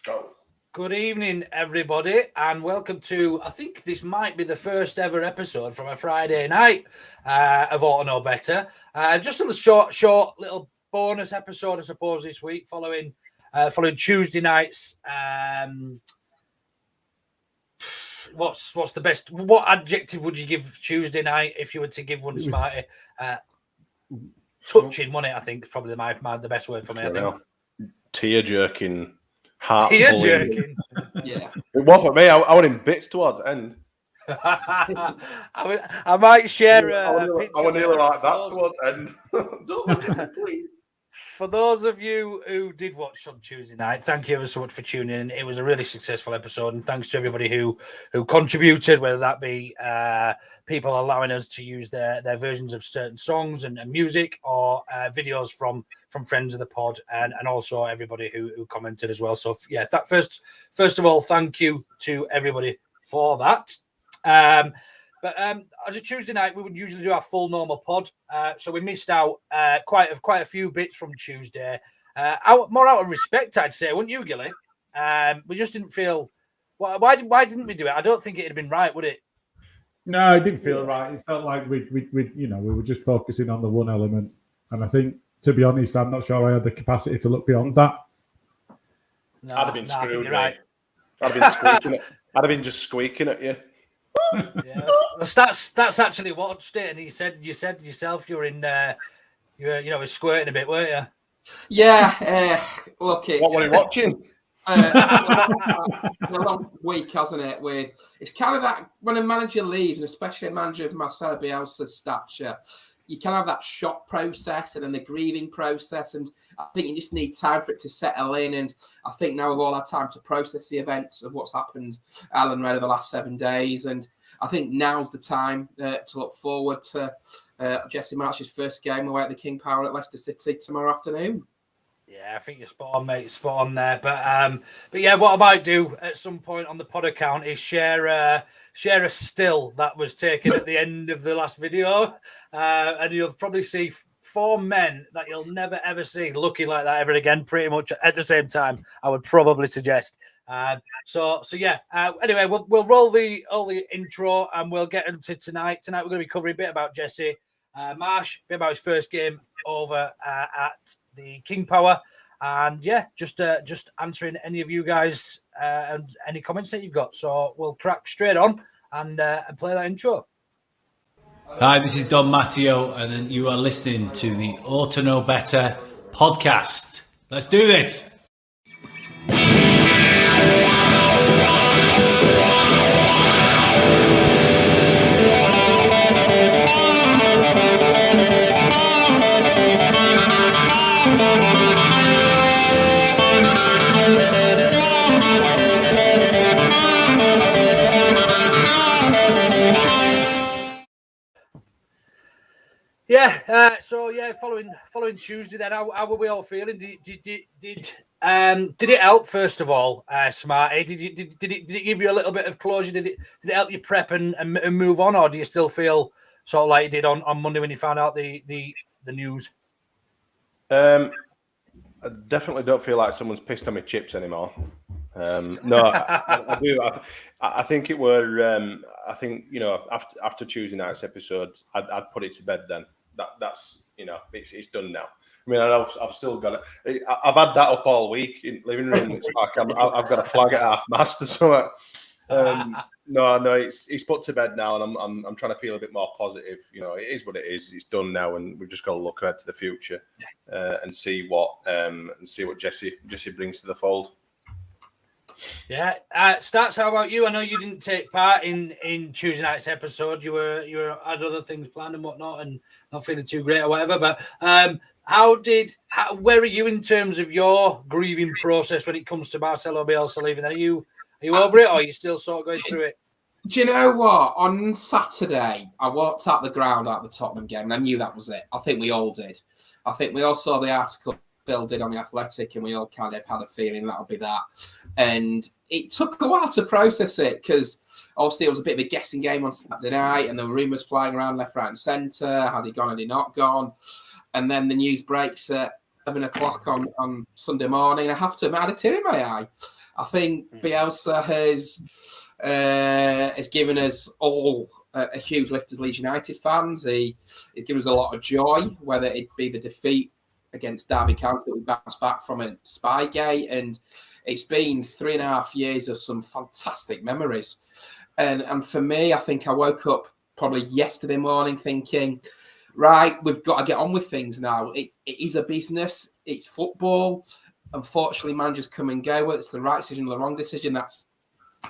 Go. Good evening, everybody, and welcome to, I think this might be the first ever episode from a Friday night of Ought to Know Better. Just a short little bonus episode, I suppose, this week, following Tuesday night's. What's the best? What adjective would you give Tuesday night if you were to give one, Smarty? Touching, wasn't it? I think probably the best word for me. I think tear jerking. Tear jerking. Yeah. It was for me. I was in bits towards the end. I might share I was nearly like that towards the end. Don't look at me, please. For those of you who did watch on Tuesday night, thank you ever so much for tuning in. It was a really successful episode, and thanks to everybody who contributed, whether that be people allowing us to use their versions of certain songs and music, or videos from friends of the pod, and also everybody who commented as well. So yeah, that first of all, thank you to everybody for that. But as a Tuesday night, we would usually do our full normal pod, so we missed out quite a few bits from Tuesday. More out of respect, I'd say, wouldn't you, Gilly? We just didn't feel. Why didn't we do it? I don't think it'd have been right, would it? No, it didn't feel right. It felt like we were just focusing on the one element, and I think, to be honest, I'm not sure I had the capacity to look beyond that. No, I'd have been screwed. Right. I'd have been squeaking. I'd have been just squeaking at you. Yeah, that's actually watched it, and you said yourself you were in you were squirting a bit, weren't you? Yeah. Look, what were you watching? A long week, hasn't it? It's kind of that when a manager leaves, and especially a manager of Marcelo Bielsa's stature, you can have that shock process and then the grieving process, and I think you just need time for it to settle in. And I think now we've all had time to process the events of what's happened, Alan Red, over the last 7 days, and I think now's the time to look forward to Jesse Marsch's first game away at the King Power at Leicester City tomorrow afternoon. Yeah, I think you're spot on, mate. Spot on there. But yeah, what I might do at some point on the pod account is share a still that was taken at the end of the last video, and you'll probably see 4 men that you'll never ever see looking like that ever again. Pretty much at the same time, I would probably suggest. So yeah. Anyway, we'll roll the intro and we'll get into tonight. Tonight we're going to be covering a bit about Jesse Marsch, a bit about his first game over at the King Power, and yeah, just answering any of you guys and any comments that you've got. So we'll crack straight on and play that intro. Hi, this is Don Matteo, and you are listening to the Ought to Know Better podcast. Let's do this. Yeah. So yeah, following Tuesday, then how were we all feeling? Did it help, first of all, Smarty? Did it give you a little bit of closure? Did it help you prep and move on, or do you still feel sort of like you did on Monday when you found out the news? I definitely don't feel like someone's pissed on my chips anymore. No, I do. I think it were. I think after Tuesday night's episode, I'd put it to bed then. That's it's done now. I mean, I've still got it. I've had that up all week in living room. It's like I've got a flag at half mast or something. No, it's put to bed now, and I'm trying to feel a bit more positive. It is what it is. It's done now, and we've just got to look ahead to the future and see what Jesse brings to the fold. Yeah, Stats, how about you? I know you didn't take part in Tuesday night's episode. You had other things planned and whatnot, and not feeling too great or whatever. But where are you in terms of your grieving process when it comes to Marcelo Bielsa leaving? Are you over it, or are you still sort of going through it? Do you know what? On Saturday, I walked out the ground at the Tottenham game, and I knew that was it. I think we all did. I think we all saw the article Bill did on The Athletic, and we all kind of had a feeling that'll be that. And it took a while to process it because obviously it was a bit of a guessing game on Saturday night, and there were rumours flying around left, right, and centre. Had he gone? Had he not gone? And then the news breaks at 11 o'clock on Sunday morning. I have to admit, I had a tear in my eye. I think Bielsa has given us all a huge lift as Leeds United fans. He's given us a lot of joy, whether it be the defeat against Derby County that we bounced back from at Spygate, and it's been 3.5 years of some fantastic memories. And for me, I think I woke up probably yesterday morning thinking, right, we've got to get on with things now. It is a business. It's football. Unfortunately, managers come and go. Whether it's the right decision or the wrong decision, that's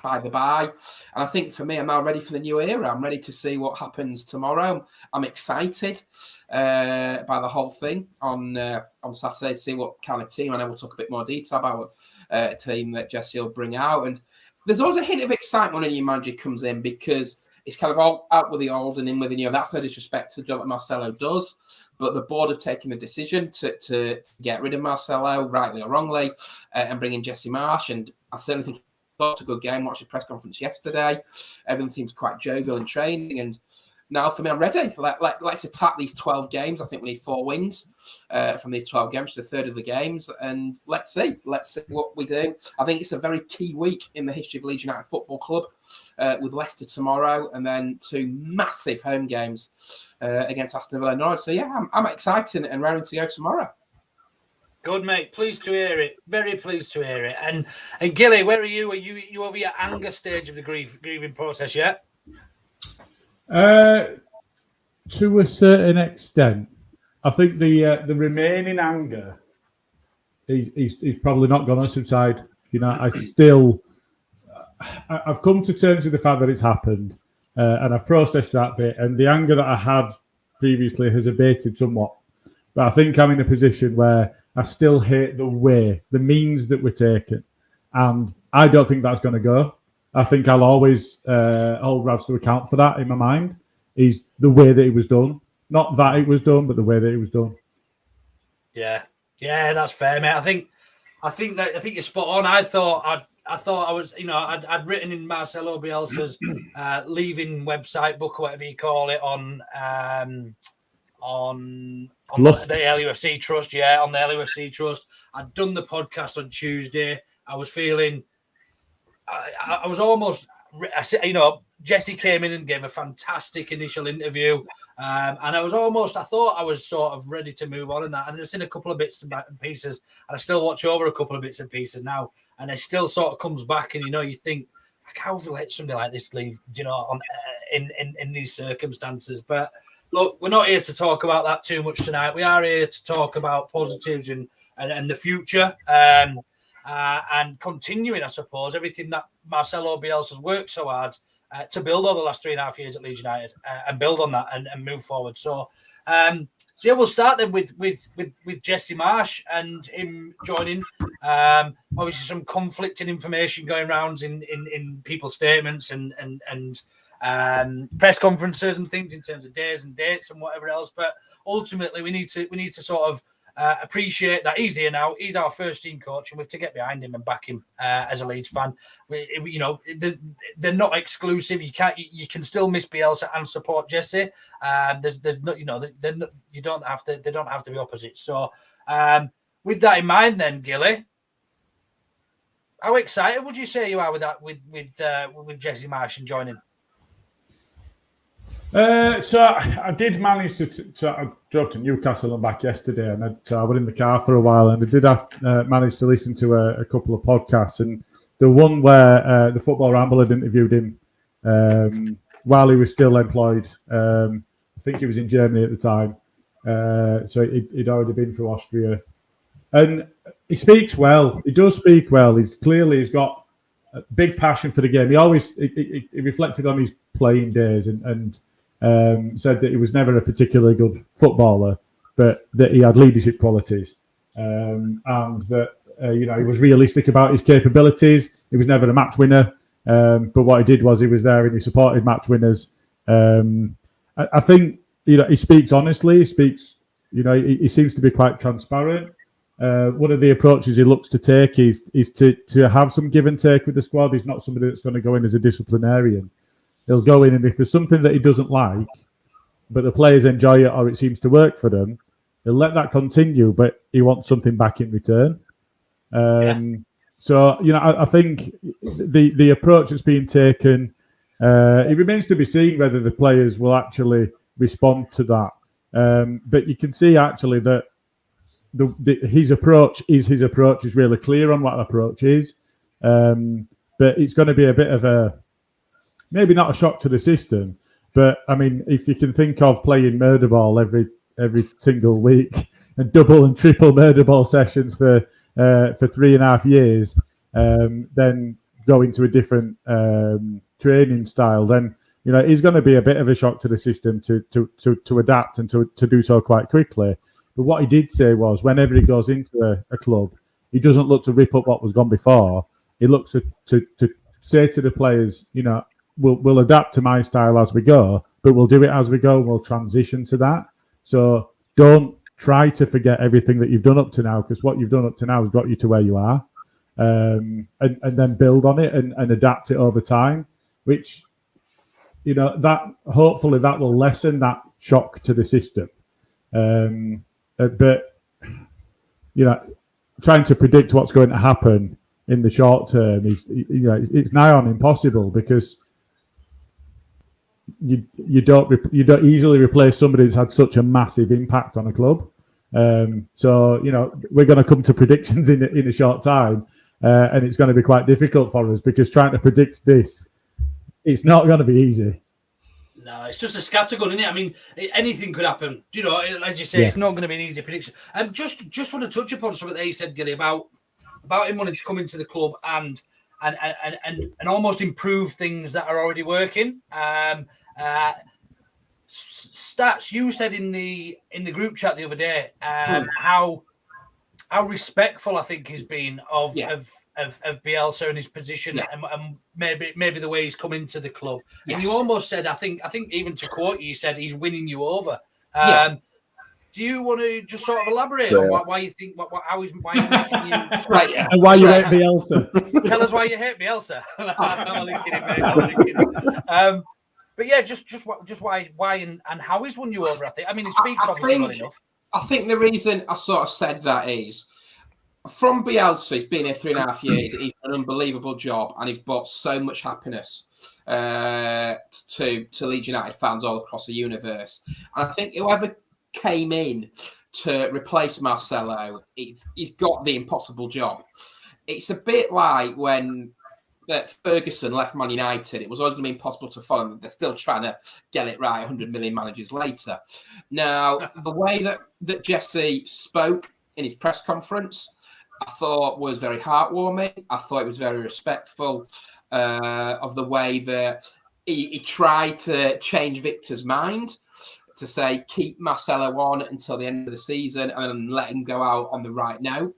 by the by. And I think for me, I'm now ready for the new era. I'm ready to see what happens tomorrow. I'm excited by the whole thing on Saturday to see what kind of team. I know we'll talk a bit more detail about a team that Jesse will bring out. And there's always a hint of excitement when a new manager comes in because it's kind of all out with the old and in with the new. That's no disrespect to the job that Marcelo does. But the board have taken the decision to get rid of Marcelo, rightly or wrongly, and bring in Jesse Marsch. And I certainly think it's a good game. Watched the press conference yesterday. Everything seems quite jovial in training. And now for me, I'm ready. Let's attack these 12 games. I think we need 4 wins from these 12 games to the third of the games. And let's see what we do. I think it's a very key week in the history of Leeds United Football Club with Leicester tomorrow and then 2 massive home games against Aston Villa and Norwich. So, yeah, I'm excited and raring to go tomorrow. Good, mate. Pleased to hear it. Very pleased to hear it. And Gilly, where are you? Are you over your anger stage of the grieving process yet? To a certain extent, I think the remaining anger is probably not going to subside. You know, I've come to terms with the fact that it's happened, and I've processed that bit. And the anger that I had previously has abated somewhat. But I think I'm in a position where I still hate the means that we're taking, and I don't think that's going to go. I think I'll always hold Ravs to account for that in my mind. Is the way that it was done, not that it was done, but the way that it was done. Yeah, that's fair, mate. I think you're spot on. I thought I was, I'd written in Marcelo Bielsa's leaving website book, or whatever you call it, on the LUFC Trust. Yeah, on the LUFC Trust. I'd done the podcast on Tuesday. I was feeling, I was almost, Jesse came in and gave a fantastic initial interview. And I thought I was sort of ready to move on in that. And I've seen a couple of bits and pieces, and I still watch over a couple of bits and pieces now. And it still sort of comes back, and you think, how have you let somebody like this leave? In these circumstances. But look, we're not here to talk about that too much tonight. We are here to talk about positives and the future, and continuing, I suppose, everything that Marcelo Bielsa's worked so hard to build over the last 3.5 years at Leeds United, and build on that and move forward. So we'll start then with Jesse Marsch and him joining. Obviously, some conflicting information going around in people's statements and press conferences and things in terms of days and dates and whatever else. But ultimately, we need to sort of appreciate that he's here now. He's our first team coach, and we have to get behind him and back him as a Leeds fan. They're not exclusive. You can still miss Bielsa and support Jesse. There's not, they don't have to be opposites. So with that in mind, then Gilly, how excited would you say you are with that with Jesse Marsch and joining? So I did manage to I drove to Newcastle and back yesterday, and I was in the car for a while, and I did manage to listen to a couple of podcasts, and the one where the Football Ramble had interviewed him while he was still employed. I think he was in Germany at the time, so he'd already been through Austria, and he speaks well. He does speak well. He's got a big passion for the game. He reflected on his playing days and said that he was never a particularly good footballer, but that he had leadership qualities, and that he was realistic about his capabilities. He was never a match winner, but what he did was he was there and he supported match winners. I think he speaks honestly. He speaks. He seems to be quite transparent. One of the approaches he looks to take is to have some give and take with the squad. He's not somebody that's going to go in as a disciplinarian. He'll go in, and if there's something that he doesn't like, but the players enjoy it or it seems to work for them, he'll let that continue, but he wants something back in return. So, I think the approach that's being taken, it remains to be seen whether the players will actually respond to that. But you can see actually that his approach is really clear on what approach is. But it's going to be a bit of maybe not a shock to the system, but I mean, if you can think of playing murder ball every single week and double and triple murder ball sessions for 3.5 years, then going to a different training style, then it's going to be a bit of a shock to the system to adapt and to do so quite quickly. But what he did say was, whenever he goes into a club, he doesn't look to rip up what was gone before. He looks to say to the players, we'll adapt to my style as we go, but we'll do it as we go. We'll transition to that. So don't try to forget everything that you've done up to now, because what you've done up to now has got you to where you are, and then build on it and adapt it over time, which, that hopefully that will lessen that shock to the system. But trying to predict what's going to happen in the short term is, it's nigh on impossible, because you don't easily replace somebody that's had such a massive impact on a club. So we're going to come to predictions in a short time, and it's going to be quite difficult for us, because trying to predict this, it's not going to be easy. No, it's just a scattergun, isn't it? I mean, anything could happen. As you say, It's not going to be an easy prediction. And just want to touch upon something that he said, Gilly, about him wanting to come into the club and almost improve things that are already working. Stats, you said in the group chat the other day how respectful I think he's been of Bielsa and his position, and maybe the way he's come into the club. Yes. And you almost said, I think even to quote you said he's winning you over. Do you want to just sort of elaborate on why you think why he's making you right? And why you hate Bielsa? Tell us why you hate Bielsa. I'm only kidding, mate. I'm only kidding. But yeah, just why and how he's won you over. I mean, he speaks obviously well enough. I think the reason I sort of said that is, from Bielsa, he's been here 3.5 years. He's done an unbelievable job, and he's brought so much happiness to Leeds United fans all across the universe. And I think whoever came in to replace Marcelo, he's got the impossible job. It's a bit like when Ferguson left Man United. It was always going to be impossible to follow them. They're still trying to get it right 100 million managers later. Now, the way that Jesse spoke in his press conference, I thought was very heartwarming. I thought it was very respectful of the way that he tried to change Victor's mind, to say, keep Marcelo on until the end of the season and let him go out on the right note.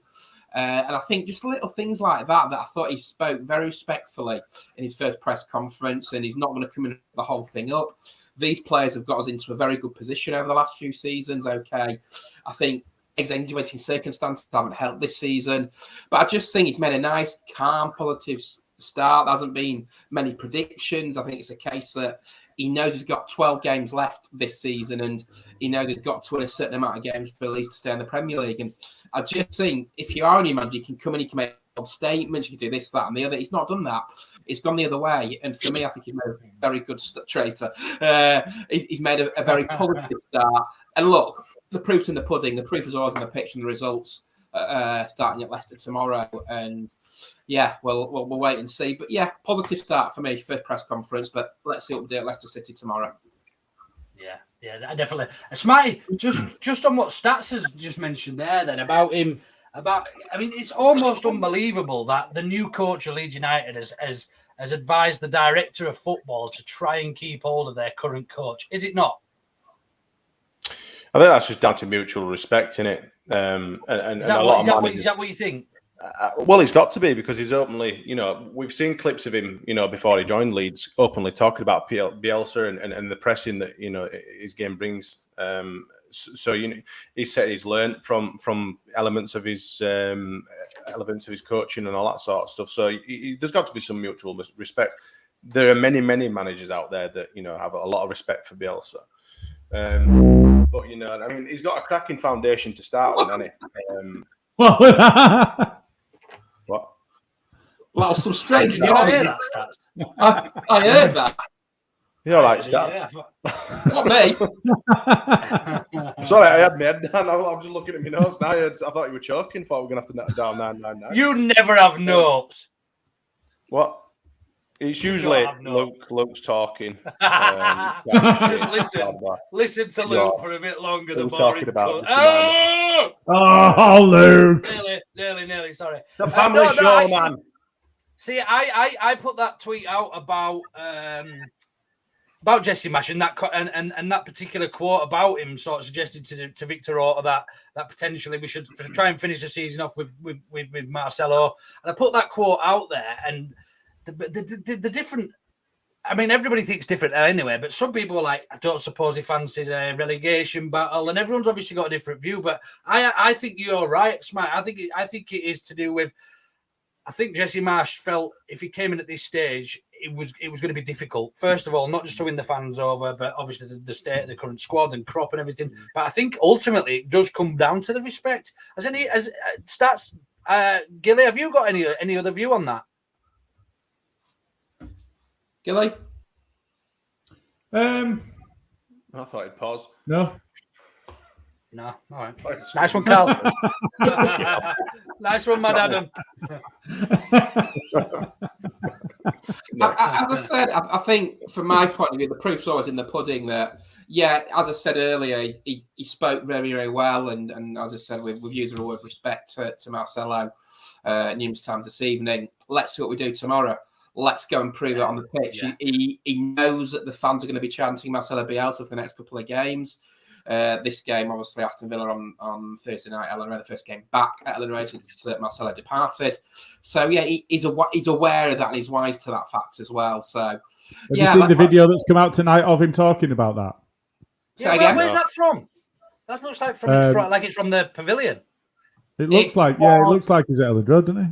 And I think just little things like that I thought he spoke very respectfully in his first press conference, and he's not going to come in the whole thing up. These players have got us into a very good position over the last few seasons. Okay, I think extenuating circumstances haven't helped this season, but I just think he's made a nice, calm, positive start. There hasn't been many predictions. I think it's a case that he knows he's got 12 games left this season, and he knows he's got to win a certain amount of games for Leeds to stay in the Premier League. And I just think if you are a new manager, you can come in, you can make statements, you can do this, that, and the other. He's not done that. It's gone the other way. And for me, I think he's made a very good traitor. He's made a very positive start. And look, the proof's in the pudding. The proof is always in the pitch and the results starting at Leicester tomorrow. And yeah, we'll wait and see. But yeah, positive start for me, first press conference. But let's see what we do at Leicester City tomorrow. Yeah, definitely. Smarty, just on what Stats has just mentioned there, then about him. I mean, it's almost unbelievable that the new coach of Leeds United has advised the director of football to try and keep hold of their current coach. Is it not? I think that's just down to mutual respect, innit? And is that what you think? Well, he's got to be, because he's openly, we've seen clips of him, before he joined Leeds, openly talking about Bielsa and the pressing that, his game brings. So, he said he's learned from elements of his coaching and all that sort of stuff. So there's got to be some mutual respect. There are many, many managers out there that, have a lot of respect for Bielsa. But, I mean, he's got a cracking foundation to start with, hasn't he? What? Well, some strange. You know that stats. I heard that. You're right, stats. Not me. Sorry, I had my head down. I'm just looking at my notes now. I thought you were choking. Thought we were going to have to net down 999. You never have notes. What? It's usually Luke's talking. Just listen to Luke for a bit longer. The talking about oh, Luke! Nearly. Sorry. The family show, man. See, I put that tweet out about Jesse Marsch and that particular quote about him, sort of suggested to Victor Orta that potentially we should try and finish the season off with Marcelo. And I put that quote out there, and the different. I mean, everybody thinks different anyway, but some people are like, I don't suppose he fancied a relegation battle, and everyone's obviously got a different view. But I think you're right, Smart. I think it is to do with. I think Jesse Marsch felt if he came in at this stage, it was going to be difficult. First of all, not just to win the fans over, but obviously the state of the current squad and crop and everything. But I think ultimately it does come down to the respect. As stats, Gilly, have you got any other view on that? Gilly? I thought he'd pause. No. No, all right. Nice one, Carl. Nice one, Mad Adam. As I said, I think from my point of view, the proof's always in the pudding that, yeah, as I said earlier, he spoke very, very well. And as I said, we've used a word of respect to Marcelo numerous times this evening. Let's see what we do tomorrow. Let's go and prove it on the pitch. Yeah. He knows that the fans are going to be chanting Marcelo Bielsa for the next couple of games. This game, obviously, Aston Villa on Thursday night, Ellen Road, the first game back at Ellen Road since Marcelo departed. So, yeah, he's aware of that and he's wise to that fact as well. So, have you seen the video that's come out tonight of him talking about that? Yeah, where's that from? That looks like it's from the pavilion. It looks like he's at Ellen Road, doesn't he?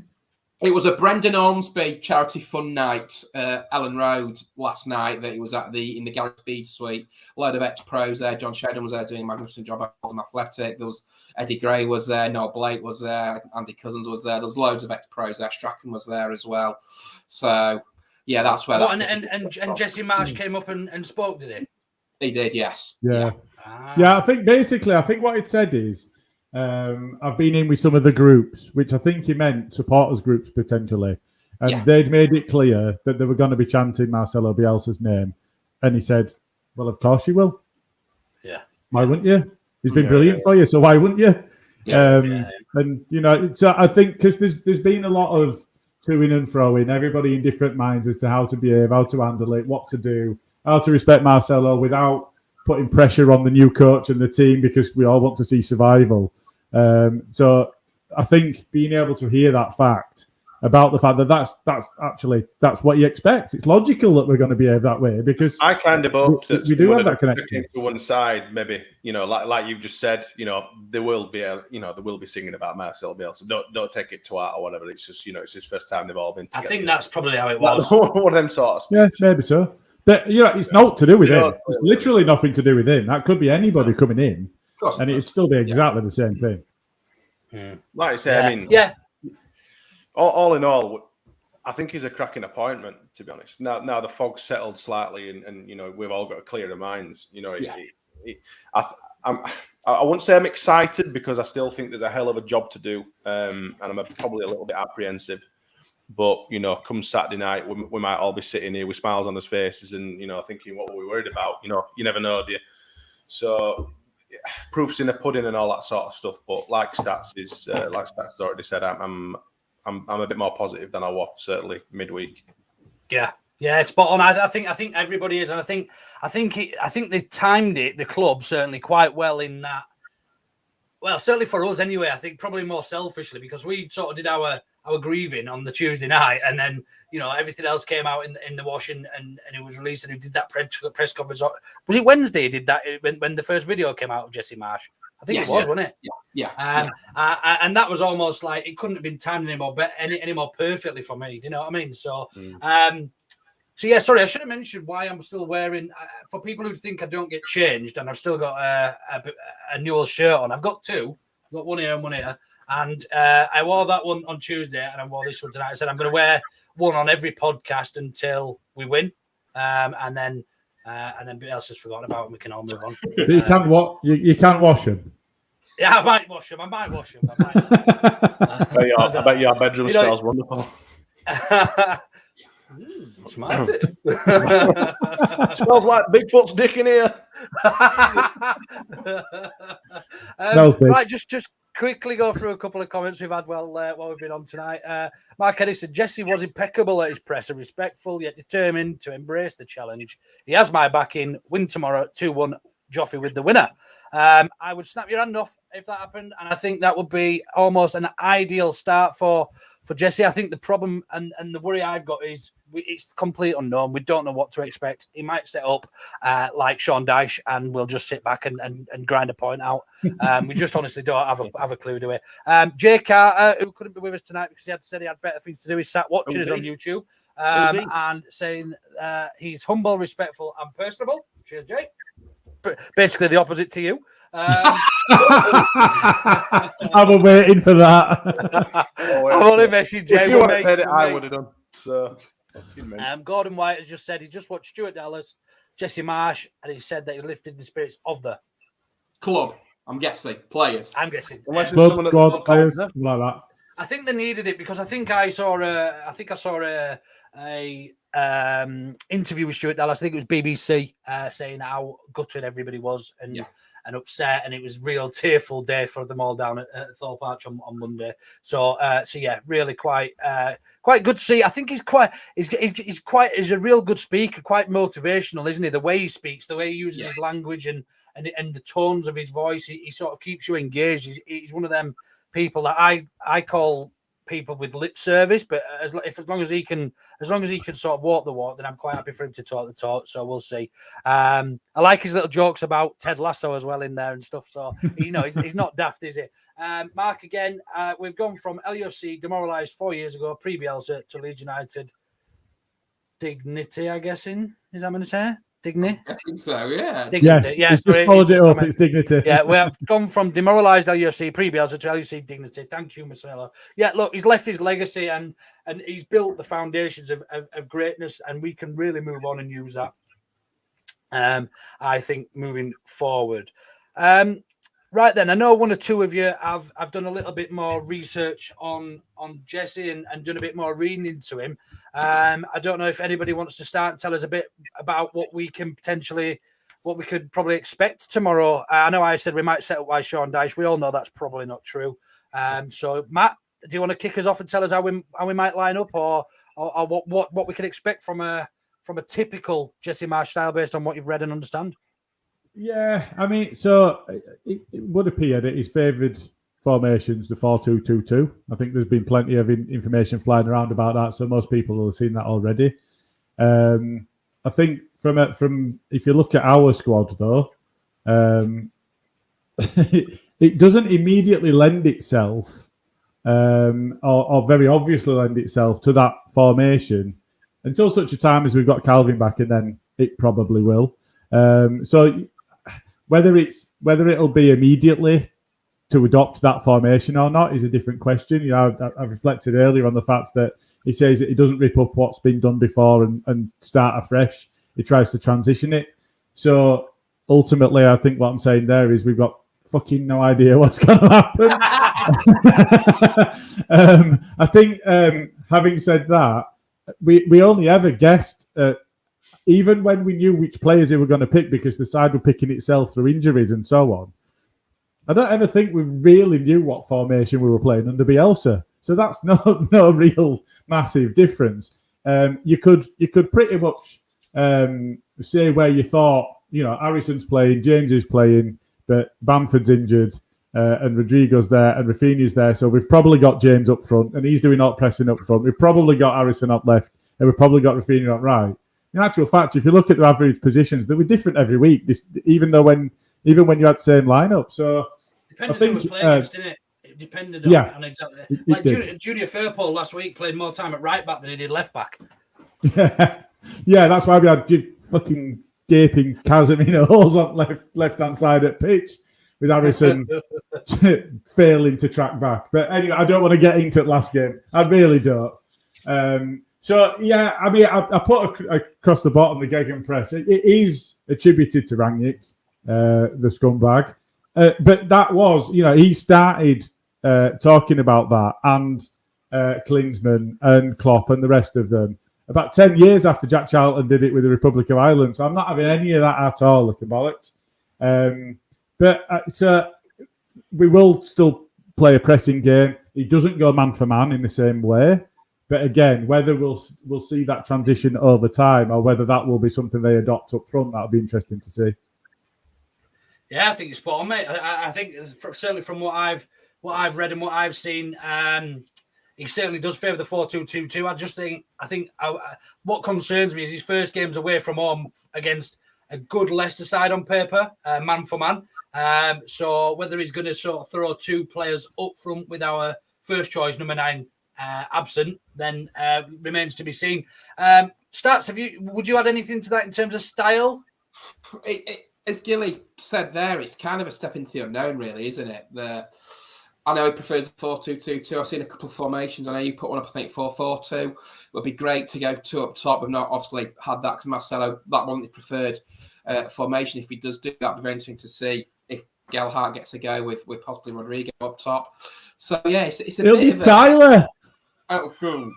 It was a Brendan Ormsby charity fun night, Ellen Road, last night that he was at in the Gareth Speed suite. A load of ex-pros there. John Sheridan was there doing a magnificent job at Oldham Athletic. There was Eddie Gray was there. Noel Blake was there. Andy Cousins was there. There's loads of ex-pros there. Strachan was there as well. So, yeah, that's where and Jesse Marsch came up and spoke, did he? He did, yes. Yeah. Yeah, I think what it said is, I've been in with some of the groups, which I think he meant supporters groups potentially, and they'd made it clear that they were going to be chanting Marcelo Bielsa's name, and he said, "Well, of course you will. Yeah, why wouldn't you? He's been brilliant for you, so why wouldn't you?" And so I think because there's been a lot of toing and froing, everybody in different minds as to how to behave, how to handle it, what to do, how to respect Marcelo without putting pressure on the new coach and the team, because we all want to see survival. So I think being able to hear that fact about the fact that that's what you expect. It's logical that we're going to behave that way, because I kind of hope that we do have that connection. To one side, maybe like you've just said, there will be singing about Marcelo Bielsa. Don't take it to heart or whatever. It's just it's his first time they've all been together. I think that's probably how it was. One of them sort of speeches. Yeah, maybe so. But it's not to do with him. It's literally nothing to do with him. That could be anybody coming in, and it'd still be exactly the same thing. Like I say, I mean, all in all, I think he's a cracking appointment, to be honest. Now the fog's settled slightly, and we've all got clearer minds. I wouldn't say I'm excited, because I still think there's a hell of a job to do, and I'm probably a little bit apprehensive. But come Saturday night, we might all be sitting here with smiles on our faces, and thinking, what were we worried about? You never know, do you? So proofs in the pudding and all that sort of stuff. But like Stats has already said, I'm a bit more positive than I was certainly midweek. Yeah, it's spot on. I think everybody is, and I think they timed it, the club, certainly quite well in that. Well, certainly for us anyway. I think probably more selfishly, because we sort of did our grieving on the Tuesday night, and then everything else came out in the wash, and it was released, and he did that press conference. Was it Wednesday he did that when the first video came out of Jesse Marsch? I think it was, wasn't it? Yeah. And that was almost like it couldn't have been timed any more perfectly for me. Do you know what I mean? So so yeah, sorry, I should have mentioned why I'm still wearing, for people who think I don't get changed, and I've still got a Newell shirt on. I've got two. I've got one here and one here. And I wore that one on Tuesday, and I wore this one tonight. I said I'm going to wear one on every podcast until we win, and then everybody else has forgotten about, and we can all move on. But you can't you can't wash them. Yeah, I might wash them. I might. I bet your bedroom smells wonderful. Smart. Smells like Bigfoot's dick in here. Smells big. Right, just quickly go through a couple of comments we've had while we've been on tonight. Mark Eddy said Jesse was impeccable at his presser, respectful yet determined to embrace the challenge. He has my backing. Win tomorrow, 2-1. Joffrey with the winner. I would snap your hand off if that happened, and I think that would be almost an ideal start for Jesse. I think the problem and the worry I've got is it's complete unknown. We don't know what to expect. He might set up like Sean Dyche, and we'll just sit back and grind a point out. We just honestly don't have a clue, do we? Jay Carter, who couldn't be with us tonight because he had said he had better things to do, he sat watching us on YouTube and saying he's humble, respectful, and personable. Cheers, Jay. Basically the opposite to you. I was waiting for that. I've only messaged Jay. If you had paid it, I would have done. So, Gordon White has just said he just watched Stuart Dallas, Jesse Marsch, and he said that he lifted the spirits of the club. I'm guessing players. I'm guessing. unless it's Club, someone at squad, the players, club, something like that. I think they needed it because I think I saw a interview with Stuart Dallas. I think it was BBC saying how gutted everybody was and upset, and it was real tearful day for them all down at Thorpe Arch on Monday. So yeah, really quite good to see. I think he's a real good speaker, quite motivational, isn't he? The way he speaks, the way he uses his language, and the tones of his voice, he sort of keeps you engaged. He's one of them people that I call people with lip service, but as long as he can sort of walk the walk, then I'm quite happy for him to talk the talk. So we'll see. I like his little jokes about Ted Lasso as well in there and stuff. So he's not daft, is he? Mark, again, we've gone from LUFC demoralised 4 years ago, pre-Bielsa, to Leeds United dignity. I guess is that what I'm going to say? Dignity? I think so, yeah. Dignity. Yes, yeah, it's just followed it up. It's dignity. Yeah, we have gone from demoralised LUFC pre-Bielsa to LUFC dignity. Thank you, Marcelo. Yeah, look, he's left his legacy and he's built the foundations of greatness, and we can really move on and use that. I think moving forward. Right then, I know one or two of you have done a little bit more research on Jesse and done a bit more reading into him. I don't know if anybody wants to start and tell us a bit about what we could probably expect tomorrow. I know I said we might set up by Sean Dyche. We all know that's probably not true. So Matt, do you want to kick us off and tell us how we might line up, or what we can expect from a typical Jesse Marsch style based on what you've read and understand? Yeah, I mean, so it would appear that his favoured formation's the 4-2-2-2. I think there's been plenty of information flying around about that, so most people will have seen that already. I think from if you look at our squad though, it doesn't immediately lend itself, or very obviously lend itself to that formation until such a time as we've got Calvin back, and then it probably will. So whether it'll be immediately to adopt that formation or not is a different question. You know, I've reflected earlier on the fact that he says that he doesn't rip up what's been done before and start afresh. He tries to transition it. So ultimately, I think what I'm saying there is we've got fucking no idea what's going to happen. I think, having said that, we only ever guessed even when we knew which players they were going to pick, because the side were picking itself through injuries and so on. I don't ever think we really knew what formation we were playing under Bielsa. So that's no real massive difference. You could pretty much say where you thought, you know, Harrison's playing, James is playing, but Bamford's injured, and Rodrigo's there, and Rafinha's there. So we've probably got James up front, and he's doing all pressing up front. We've probably got Harrison up left, and we've probably got Rafinha up right. In actual fact, if you look at the average positions, they were different every week, even when you had the same lineup. So depended I think, on who was playing against, didn't it? It depended on exactly. Like Junior Firpole last week played more time at right back than he did left back. Yeah, that's why we had fucking gaping Casemiro holes on left hand side at pitch with Harrison failing to track back. But anyway, I don't want to get into the last game. I really don't. So, yeah, I mean, I put across the bottom the Gegenpress. It is attributed to Rangnick, the scumbag. But that was, he started talking about that and Klinsmann and Klopp and the rest of them about 10 years after Jack Charlton did it with the Republic of Ireland. So I'm not having any of that at all, looking bollocks. But we will still play a pressing game. He doesn't go man for man in the same way. But again, whether we'll see that transition over time or whether that will be something they adopt up front, that'll be interesting to see. Yeah, I think you're spot on, mate. I think certainly from what I've read and what I've seen, he certainly does favour the 4-2-2-2. I think what concerns me is his first game's away from home against a good Leicester side on paper, man for man. So whether he's going to sort of throw two players up front with our first choice, number 9, absent, then remains to be seen. Stats, would you add anything to that in terms of style? As Gilly said there, it's kind of a step into the unknown, really, isn't it? I know he prefers 4-2-2-2. I've seen a couple of formations. I know you put one up, I think 4-4-2. It would be great to go 2 up top. We've not obviously had that because Marcelo, that wasn't his preferred formation. If he does do that, it'd be very interesting to see if Gelhardt gets a go with possibly Rodrigo up top. So, yeah, it's a It'll bit be of Tyler. Oh, cool.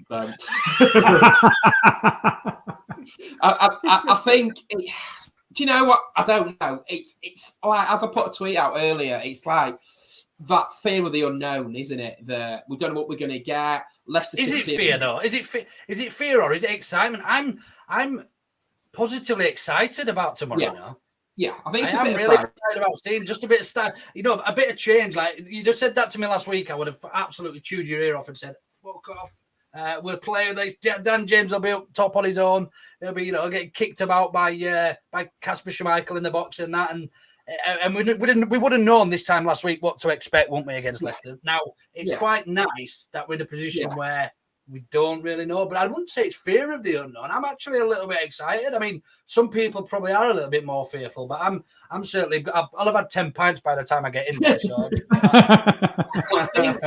I think... do you know what? I don't know. It's like, as I put a tweet out earlier, it's like that fear of the unknown, isn't it? We don't know what we're going to get. Leicester is it fear though? Is it fear or is it excitement? I'm positively excited about tomorrow. Yeah. Now. Yeah, I think I'm really excited about seeing just a bit of style. A bit of change. Like you just said that to me last week, I would have absolutely chewed your ear off and said, "Fuck off." We'll play with Dan James will be up top on his own. He'll be, getting kicked about by Kasper Schmeichel in the box and that. And we would have known this time last week what to expect, wouldn't we, against Leicester? Now, it's quite nice that we're in a position where we don't really know. But I wouldn't say it's fear of the unknown. I'm actually a little bit excited. I mean, some people probably are a little bit more fearful, but I'm certainly... I'll have had 10 pints by the time I get in there. So. I think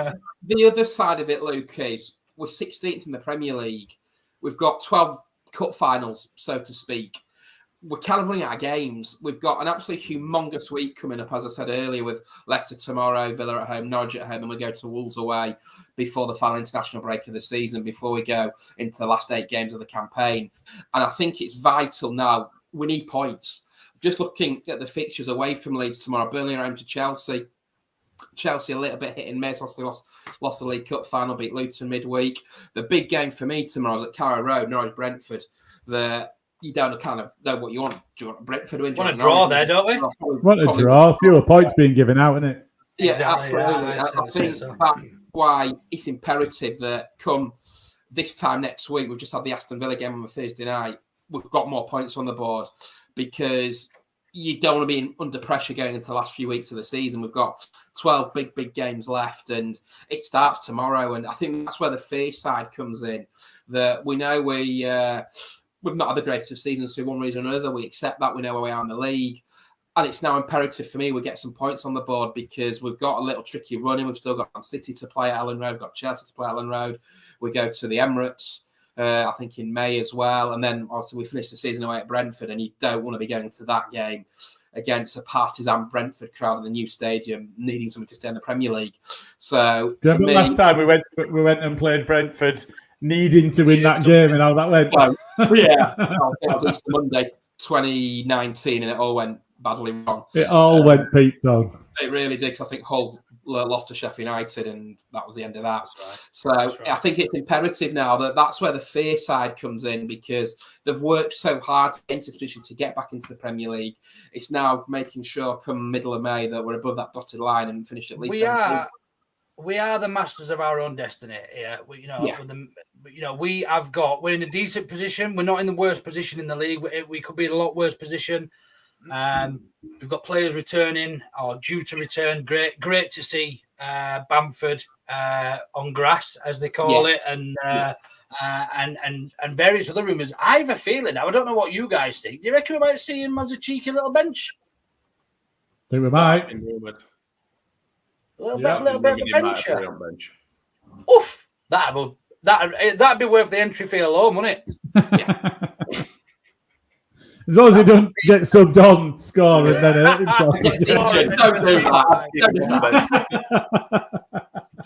the other side of it, Luke, is... we're 16th in the Premier League. We've got 12 cup finals, so to speak. We're kind of running out of games. We've got an absolutely humongous week coming up, as I said earlier, with Leicester tomorrow, Villa at home, Norwich at home, and we go to Wolves away before the final international break of the season, before we go into the last 8 games of the campaign. And I think it's vital now. We need points. Just looking at the fixtures away from Leeds tomorrow, Burnley are home to Chelsea. Chelsea a little bit hit and miss. Lost the League Cup final, beat Luton midweek. The big game for me tomorrow is at Carrow Road, Norwich Brentford. You don't kind of know what you want. Do you want Brentford to win? Want a draw there, don't we? Want a draw? Fewer points being given out, isn't it? Yeah, exactly, absolutely. Yeah, I think that's why it's imperative that come this time next week, we've just had the Aston Villa game on the Thursday night. We've got more points on the board because you don't want to be under pressure going into the last few weeks of the season. We've got 12 big games left and it starts tomorrow. And I think that's where the fear side comes in, that we know we've not had the greatest of seasons for one reason or another. We accept that. We know where we are in the league. And it's now imperative for me we get some points on the board because we've got a little tricky running. We've still got Man City to play at Ellen Road. We've got Chelsea to play at Ellen Road. We go to the Emirates, I think in May as well. And then also we finish the season away at Brentford and you don't want to be going to that game against a partisan Brentford crowd in the new stadium needing something to stay in the Premier League. So last time we went and played Brentford needing to win that game and how that went. Yeah. That was Monday 2019 and it all went badly wrong. It all went peaked on. It really did because I think Hull lost to Sheffield United and that was the end of that. Right. So I think it's imperative now that's where the fear side comes in because they've worked so hard to get into this position to get back into the Premier League. It's now making sure come middle of May that we're above that dotted line and finish at least 17. We are the masters of our own destiny. Yeah, we're in a decent position. We're not in the worst position in the league. We could be in a lot worse position. We've got players returning or due to return. Great to see Bamford on grass, as they call it, and various other rumours. I have a feeling. I don't know what you guys think. Do you reckon we might see him as a cheeky little bench? I think we might. A little bit of a bench. Oof! That would That'd be worth the entry fee alone, wouldn't it? Yeah. As long as he don't get subbed on, score, and then hurt himself. Don't do that. Don't do that.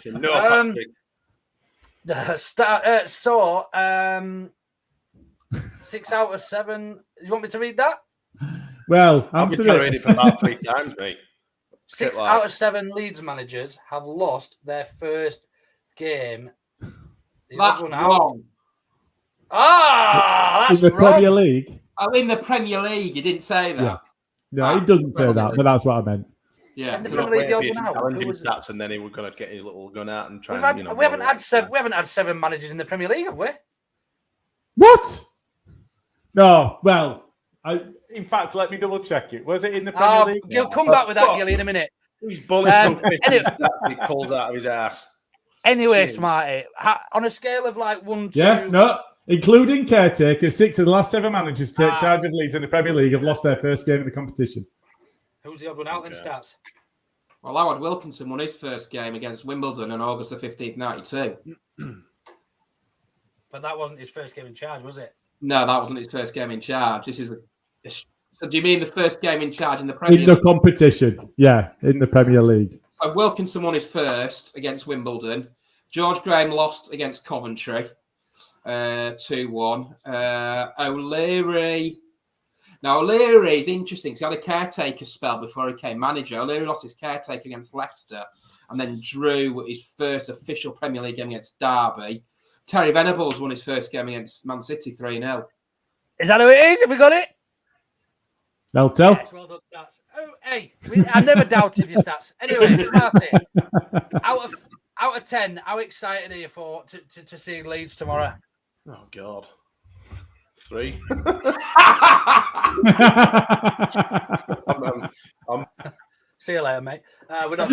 No, Patrick. So 6 out of 7. You want me to read that? Well, I've been answer trying to it. read it for about 3 times, mate. 6 out of 7 Leeds managers have lost their first game. That's wrong. That's In the wrong. Premier League? Oh, in the Premier League, you didn't say that. Yeah. No, he doesn't say that, but that's what I meant. Yeah. In the He was Premier League, waiting for you they're to all gone out. challenge Who him was it? stats, and then he was going to get his little gun out and try. We haven't had 7 managers in the Premier League, have we? What? No, well, in fact, let me double check it. Was it in the Premier League? You'll come back with that, Gilly, in a minute. He's bullying anyway- he pulls out of his ass. Anyway, Shit. Smarty, on a scale of like 1 to... Yeah, no. Including caretakers, 6 of the last 7 managers to take charge of Leeds in the Premier League have lost their first game of the competition. Who's the odd one out in stats? Well, Howard Wilkinson won his first game against Wimbledon on August the 15th, 92. But that wasn't his first game in charge, was it? No, that wasn't his first game in charge. This is so do you mean the first game in charge in the Premier In the League? competition, yeah, in the Premier League. So Wilkinson won his first against Wimbledon. George Graham lost against Coventry, 2-1. O'Leary. Now, O'Leary is interesting because he had a caretaker spell before he became manager. O'Leary lost his caretaker against Leicester and then drew his first official Premier League game against Derby. Terry Venables won his first game against Man City 3-0. Is that who it is? Have we got it? They'll tell. Yes, well done, stats. Oh, hey, I never doubted your stats. Anyway, Smarty, out of 10, how excited are you for to see Leeds tomorrow? Oh God, 3. See you later, mate. We're not.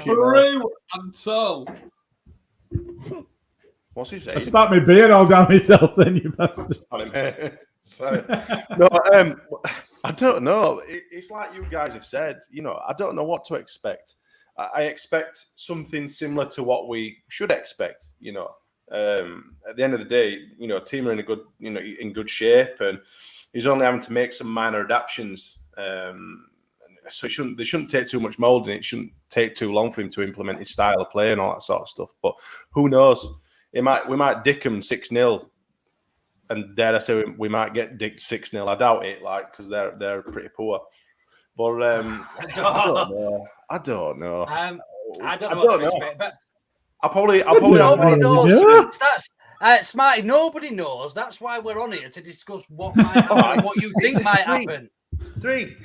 Through and so. What's he I saying? spat my beer all down myself then, you bastard. Sorry. No, I don't know. It's like you guys have said. I don't know what to expect. I expect something similar to what we should expect. At the end of the day, team are in a good, in good shape, and he's only having to make some minor adaptations. So they shouldn't take too much molding. It shouldn't take too long for him to implement his style of play and all that sort of stuff. But who knows? We might dick him 6-0, and dare I say we might get dicked 6-0. I doubt it, because they're pretty poor. But I don't know. I don't know what to expect, but I probably nobody knows. Yeah. Smarty, nobody knows. That's why we're on here to discuss what might happen, what you think might happen. 3.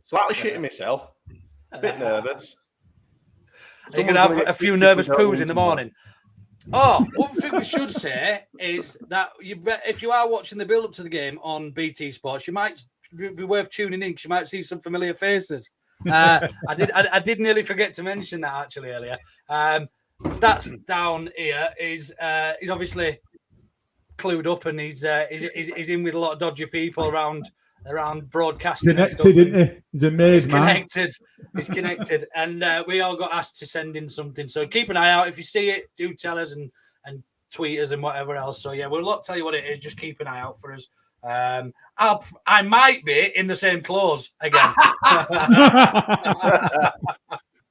Slightly shitting myself. A bit nervous. You're going to have a few nervous poos in the morning. Oh, one thing we should say is that if you are watching the build-up to the game on BT Sports, you might be worth tuning in because you might see some familiar faces. I did nearly forget to mention that actually earlier. Stats down here is he's obviously clued up and he's in with a lot of dodgy people around broadcasting. Connected, isn't he? He's a maze man. He's connected, and we all got asked to send in something. So keep an eye out. If you see it, do tell us and tweet us and whatever else. So yeah, we'll not tell you what it is. Just keep an eye out for us. I might be in the same clothes again.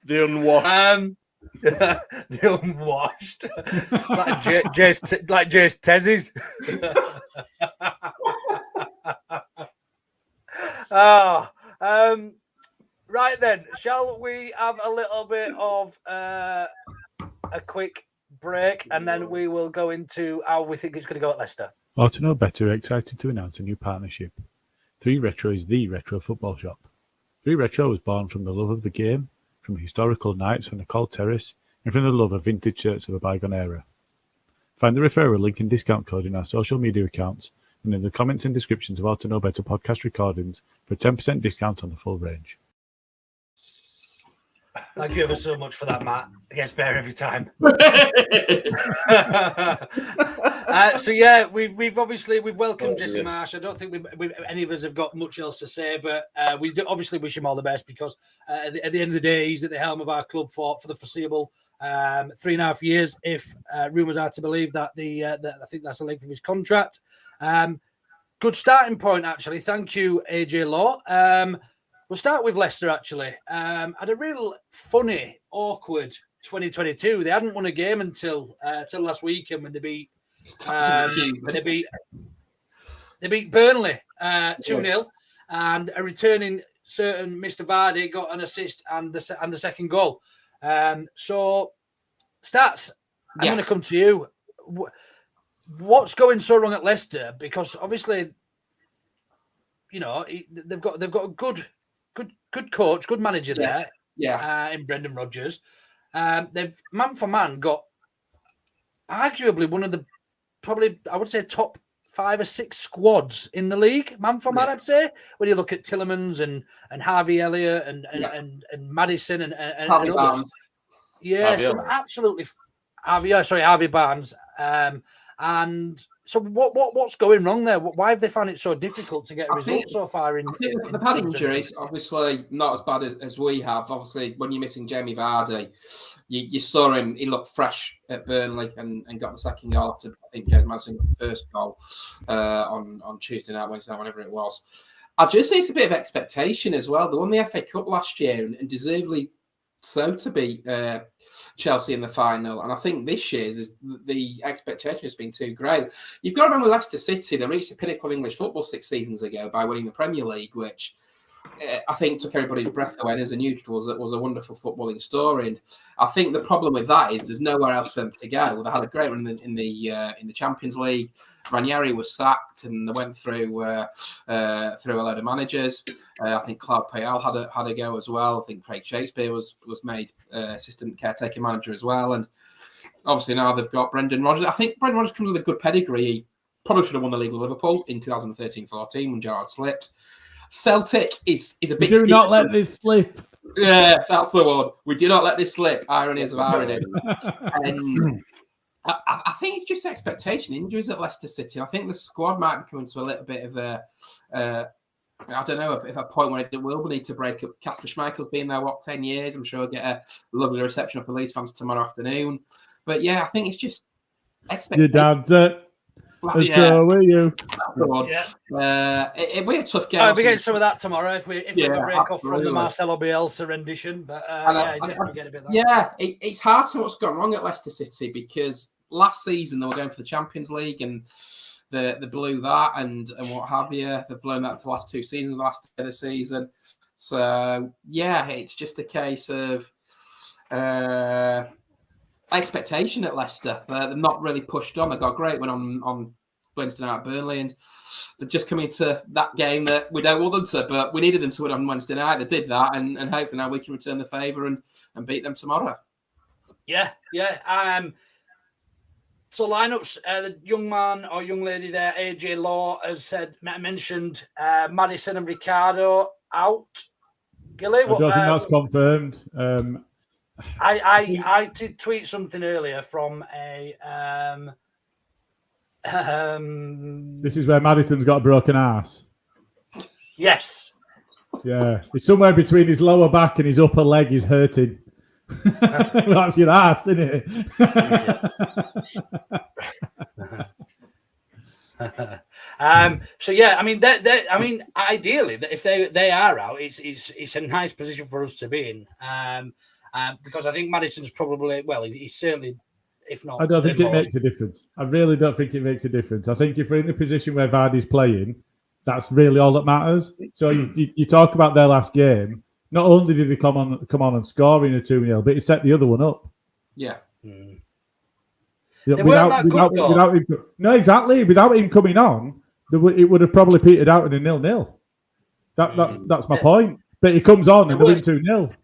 The unwashed. The unwashed, like Jace Tezzy's. Right then, shall we have a little bit of a quick break, and then we will go into how we think it's going to go at Leicester. Or to know better, we're excited to announce a new partnership. 3 Retro is the retro football shop. 3 Retro was born from the love of the game, from historical nights on the Cold Terrace, and from the love of vintage shirts of a bygone era. Find the referral link and discount code in our social media accounts and in the comments and descriptions of How to Know Better podcast recordings for a 10% discount on the full range. Thank you ever so much for that, Matt. It gets better every time. So yeah, we've welcomed Jesse Marsch. I don't think any of us have got much else to say, but we do obviously wish him all the best because at the end of the day, he's at the helm of our club for the foreseeable 3.5 years, if rumours are to believe that I think that's the length of his contract. Good starting point, actually. Thank you, AJ Law. We'll start with Leicester, actually. Had a real funny, awkward 2022. They hadn't won a game until last weekend when they beat Burnley 2-0, and a returning certain Mr. Vardy got an assist and the second goal. So, Stats, I'm going to come to you. What's going so wrong at Leicester? Because obviously, they've got a good coach, good manager there. Yeah. In Brendan Rodgers. They've man for man got arguably one of the I would say top 5 or 6 squads in the league, man for man. I'd say when you look at Tielemans and Harvey Elliott and Maddison and Harvey others. Barnes. Yeah, absolutely. Harvey Barnes. And so what's going wrong there? Why have they found it so difficult to get a result so far? They've had injuries, obviously not as bad as we have. Obviously, when you're missing Jamie Vardy, you saw him. He looked fresh at Burnley and got the second goal after, I think, James Maddison got the first goal on Tuesday night, Wednesday night, whenever it was. I just think it's a bit of expectation as well. They won the FA Cup last year and deservedly so to beat Chelsea in the final. And I think this year the expectation has been too great. You've got to remember Leicester City, they reached the pinnacle of English football 6 seasons ago by winning the Premier League, which I think took everybody's breath away. And as a neutral, was a wonderful footballing story. And I think the problem with that is there's nowhere else for them to go. They had a great run in the Champions League. Ranieri was sacked, and they went through a load of managers. I think Claude Puel had a go as well. I think Craig Shakespeare was made assistant caretaker manager as well. And obviously now they've got Brendan Rodgers. I think Brendan Rodgers comes with a good pedigree. He probably should have won the league with Liverpool in 2013-14 when Gerrard slipped. Celtic is a bit. We do not let this slip. Yeah, that's the one. We do not let this slip. Ironies of ironies. And I think it's just expectation. Injuries at Leicester City. I think the squad might be coming to a little bit of a. I don't know if a point where it will need to break up. Kasper Schmeichel's been there 10 years. I'm sure he'll get a lovely reception for Leeds fans tomorrow afternoon. But yeah, I think it's just expectation. Your dad's so were you? It'll be a tough game. I'll be getting some of that tomorrow if we break off from the Marcelo Bielsa rendition. But definitely get a bit of that. Yeah, it's hard to know what's gone wrong at Leicester City because last season they were going for the Champions League and they blew that and what have you. They've blown that for the last 2 seasons, last of the season. So yeah, it's just a case of expectation at Leicester. They're not really pushed on. They got a great win on Wednesday night at Burnley, and they're just coming to that game that we don't want them to, but we needed them to win on Wednesday night. They did that, and hopefully now we can return the favour and beat them tomorrow. Yeah. So lineups, the young man or young lady there, AJ Law, has mentioned Maddison and Ricardo out. Gilly, I don't think that's confirmed. I did tweet something earlier from a. This is where Maddison's got a broken ass. Yes. Yeah, it's somewhere between his lower back and his upper leg is hurting. That's your ass, isn't it? So yeah, I mean, ideally, if they are out, it's a nice position for us to be in. Because I think Maddison's probably he's certainly, if not. I don't think it makes a difference. I really don't think it makes a difference. I think if we're in the position where Vardy's playing, that's really all that matters. So you talk about their last game. Not only did he come on and score in a 2-0, but he set the other one up. Yeah. Without him, no, exactly. Without him coming on, it would have probably petered out in a 0-0. That's my point. But he comes on and they win 2-0.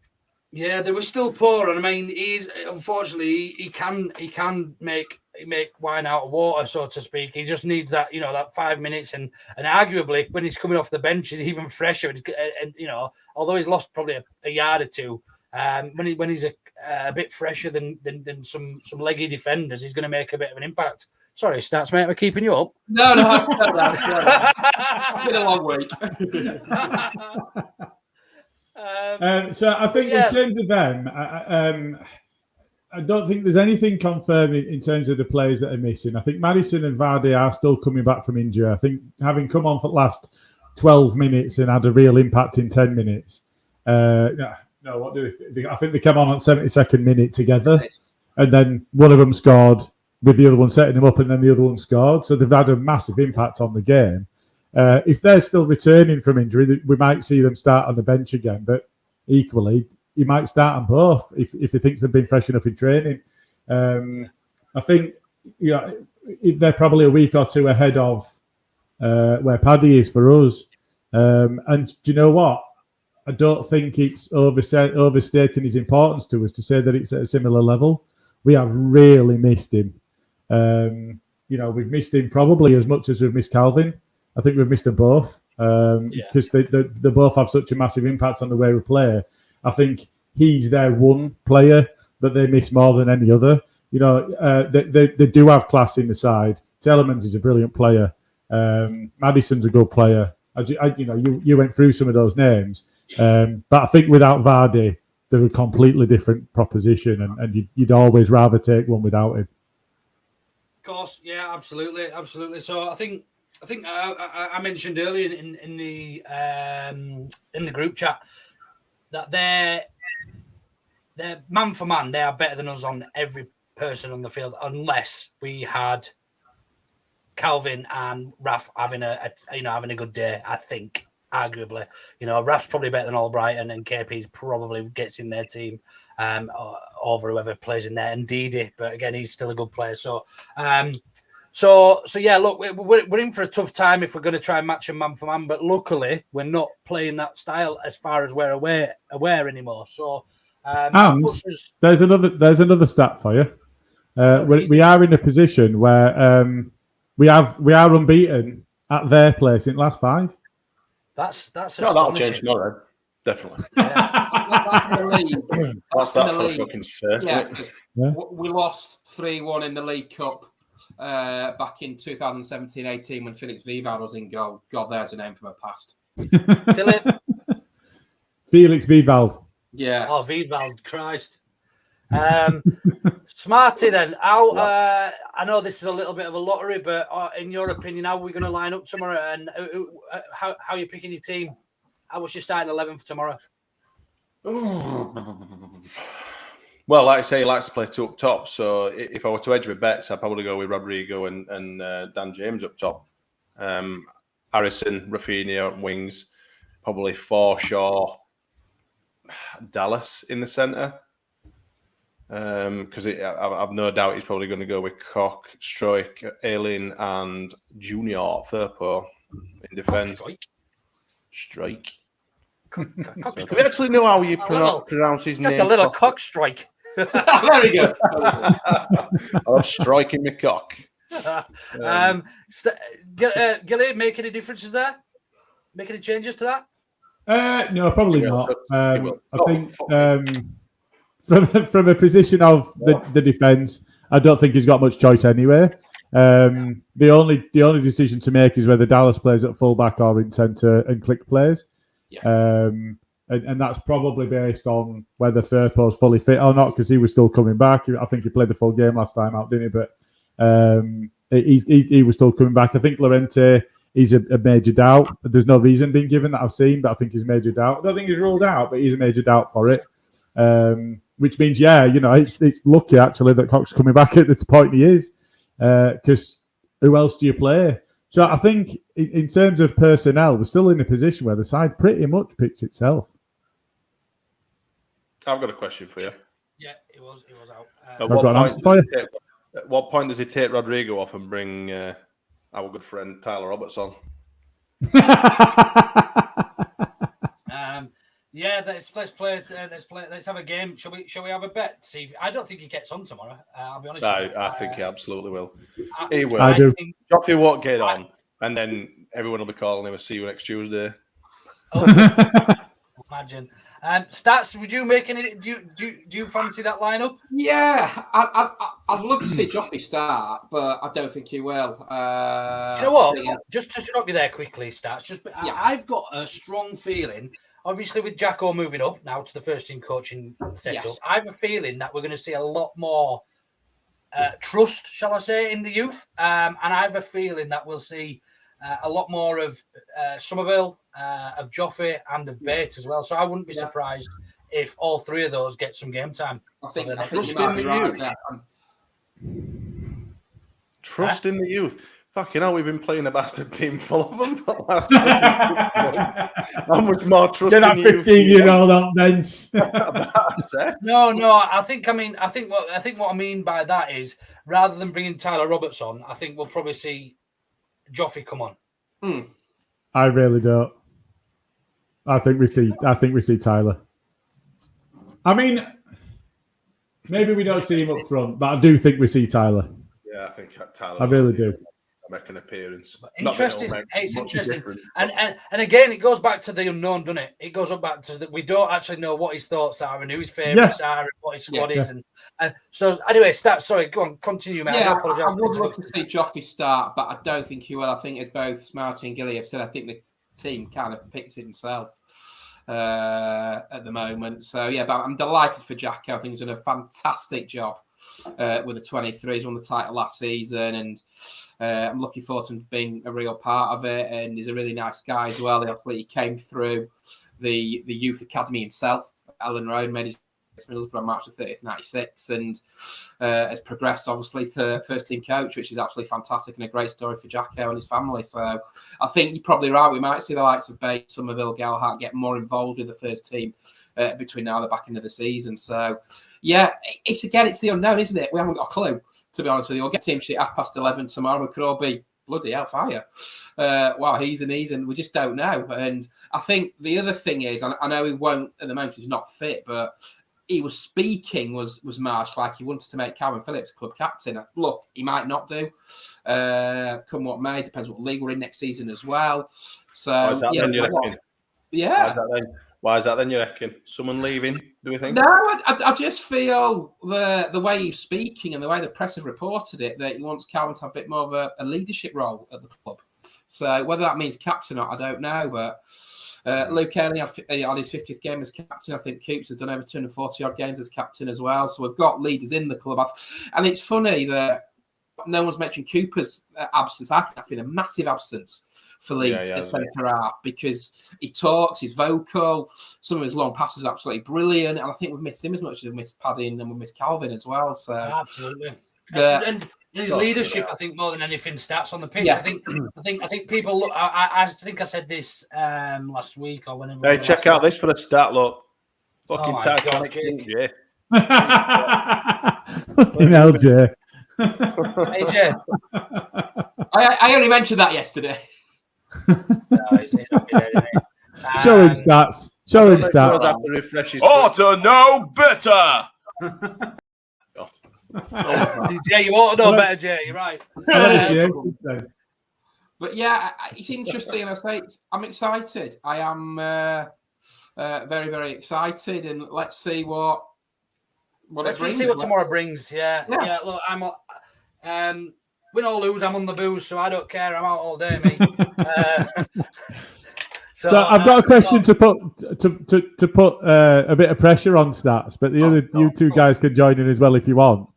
Yeah, they were still poor, and I mean, unfortunately he can make wine out of water, so to speak. He just needs that, that 5 minutes, and arguably when he's coming off the bench, he's even fresher. And although he's lost probably a yard or two, when he's a bit fresher than some leggy defenders, he's going to make a bit of an impact. Sorry, Stats, mate, we're keeping you up. No, it's been a long week. So I think in terms of them, I don't think there's anything confirmed in terms of the players that are missing. I think Maddison and Vardy are still coming back from injury. I think having come on for the last 12 minutes and had a real impact in 10 minutes. What do they? I think they came on 72nd minute together, and then one of them scored with the other one setting them up, and then the other one scored. So they've had a massive impact on the game. If they're still returning from injury, we might see them start on the bench again. But equally, he might start on both if he thinks they've been fresh enough in training. I think they're probably a week or two ahead of where Paddy is for us. And do you know what? I don't think it's overstating his importance to us to say that it's at a similar level. We have really missed him. We've missed him probably as much as we've missed Calvin. I think we've missed them both because they both have such a massive impact on the way we play. I think he's their one player that they miss more than any other. They do have class in the side. Telemans is a brilliant player. Maddison's a good player. You went through some of those names, but I think without Vardy, they're a completely different proposition, and you'd always rather take one without him. Of course, yeah, absolutely. So I think I mentioned earlier in the group chat that they're man for man, they are better than us on every person on the field, unless we had Calvin and Raf having a good day. I think arguably, Raf's probably better than Albrighton, and KP's probably gets in their team over whoever plays in there, and Didi. But again, he's still a good player. So yeah, look, we're in for a tough time if we're going to try and match them man for man. But luckily, we're not playing that style as far as we're aware anymore. So, there's another stat for you. We are in a position where we are unbeaten at their place in the last 5. That's that'll change tomorrow. Definitely. That's that for fucking certain. Yeah. We lost 3-1 in the League Cup back in 2017-18 when Felix Vival was in goal. God, there's a name from the past. Felix Vival. Yeah. Oh, Vival, Christ. Smarty then. I know this is a little bit of a lottery, but in your opinion, how are we going to line up tomorrow, and how are you picking your team? What's your starting 11 for tomorrow? Well, like I say, he likes to play 2 up top. So if I were to edge with bets, I'd probably go with Rodrigo and Dan James up top. Harrison, Rafinha, wings. Probably Forshaw, Dallas in the centre. Because I've no doubt he's probably going to go with Koch, Struijk, Ayling, and Junior Firpo in defence. Strike. Do we actually know how you pronounce his name? Just a little cock strike. Very good. I'm striking my cock. Gilly, make any differences there? Make any changes to that? No, probably not. I think from a position of the defence, I don't think he's got much choice anyway. The only decision to make is whether Dallas plays at fullback or in centre and Click plays. Yeah. And that's probably based on whether Firpo's fully fit or not, because he was still coming back. I think he played the full game last time out, didn't he? But he was still coming back. I think Llorente is a major doubt. There's no reason being given that I've seen, but I think he's a major doubt. I don't think he's ruled out, but he's a major doubt for it. Which means, it's lucky actually that Koch's coming back at the point he is, because who else do you play? So I think in terms of personnel, we're still in a position where the side pretty much picks itself. I've got a question for you. Yeah, it was out. At what point does he take Rodrigo off and bring our good friend Tyler Roberts on? Yeah, let's play. Let's have a game. Shall we have a bet? See, I don't think he gets on tomorrow. I'll be honest. I think he absolutely will. He will. I do. Joffrey won't get on, and then everyone will be calling him. "I'll see you next Tuesday." Imagine. Stats. Would you make any? Do you fancy that lineup? Yeah, I'd love to see Joffrey start, but I don't think he will. You know what? Just to stop you there quickly, Stats. I've got a strong feeling. obviously with Jacko moving up now to the first team coaching setup, Yes. I have a feeling that we're going to see a lot more trust, shall I say, in the youth. And I have a feeling that we'll see a lot more of Somerville, of Joffe, and of Bates as well. So I wouldn't be surprised if all three of those get some game time. I think you Trust might in be the right youth. there. Trust in the youth. Fucking hell, we've been playing a bastard team full of them for the last months. How much more trust Get that in the youth? 15-year-old on bench. No. I think what I mean by that is rather than bringing Tyler Roberts on, I think we'll probably see Joffe come on. I really don't. I think we see Tyler. I mean, maybe we don't see him up front, but I do think we see Tyler. Yeah, I think Tyler. I really do. Make an appearance. Interesting. It's interesting. And again, it goes back to the unknown, doesn't it? It goes back to that we don't actually know what his thoughts are and who his favourites are and what his squad is. And so anyway, sorry, go on, continue, mate. Yeah, I apologise. I would love to see Joffe start, but I don't think he will. I think as both Smarty and Gilly have said, I think the team kind of picks it himself at the moment. So yeah, but I'm delighted for Jacko. I think he's done a fantastic job with the 23. He's won the title last season, and I'm looking forward to him being a real part of it. And he's a really nice guy as well. He came through the youth academy himself, Ellen Road, made his Middlesbrough March the 30th, 96, and has progressed obviously to first team coach, which is absolutely fantastic and a great story for Jacko and his family. So I think you're probably right. We might see the likes of Bates, Somerville, Gelhardt get more involved with the first team between now and the back end of the season. So yeah, it's the unknown, isn't it? We haven't got a clue, to be honest with you. We'll get team sheet 11:30 tomorrow. We could all be bloody hellfire. Wow, he's and we just don't know. And I think the other thing is, I know he won't at the moment, he's not fit, but he was speaking, was Marsch, like he wanted to make Calvin Phillips club captain. Look, he might not do. Come what may, depends what league we're in next season as well. So Why is that then, you reckon? Yeah. Why is that then, you reckon? Someone leaving, do we think? No, I just feel the way he's speaking and the way the press have reported it, that he wants Calvin to have a bit more of a leadership role at the club. So whether that means captain or not, I don't know. But Luke Haley had his 50th game as captain. I think Coops has done over 240-odd games as captain as well. So we've got leaders in the club. And it's funny that no one's mentioned Cooper's absence. I think that's been a massive absence for Leeds at centre-half, because he talks, he's vocal, some of his long passes are absolutely brilliant, and I think we've missed him as much as we've missed Paddy and we've missed Calvin as well. So absolutely. And his leadership, I think, more than anything, starts on the pitch. Yeah. I think people look. I think I said this last week or whenever. Hey, check out this for a stat. Look, fucking Titanic. Yeah. Fucking hell, Jay. Hey, Jay. I only mentioned that yesterday. Show him stats. Show him stats. Ought to know better. Jay, you ought to know better, Jay. You're right. But yeah, it's interesting, and I say I'm excited. I am very, very excited, and let's see what let's see what tomorrow brings. Yeah. Look, I'm win or lose, I'm on the booze, so I don't care. I'm out all day, mate. So I've got a question to put a bit of pressure on stats, but you two guys can join in as well if you want.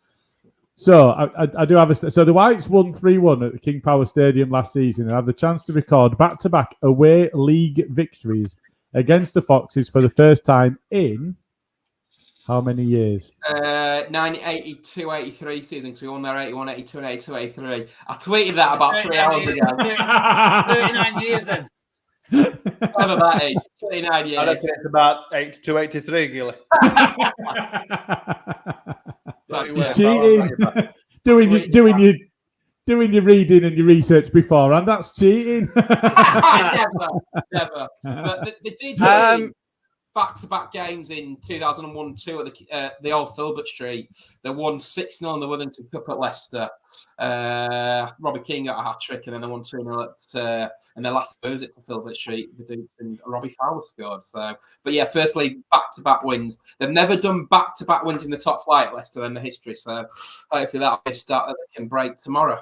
So I do have so the Whites won 3-1 at the King Power Stadium last season and have the chance to record back-to-back away league victories against the Foxes for the first time in how many years? 82-83 season, because we won there 81, 82, and 82, 83. I tweeted that about 3 hours ago. 39 years then. Whatever that is, 39 years. I reckon it's about 82, 83, Gilly. Cheating. Doing your reading and your research beforehand, that's cheating. Never. But they did win back-to-back games in 2001-2 at the old Filbert Street. They won 6-0 in the Withington Cup at Leicester. Robbie King got a hat-trick, and then they won 2-0 and their last visit to Filbert Street, and Robbie Fowler scored. So, but yeah, firstly, back-to-back wins. They've never done back-to-back wins in the top flight at Leicester in the history. So hopefully that'll be a start that they can break tomorrow.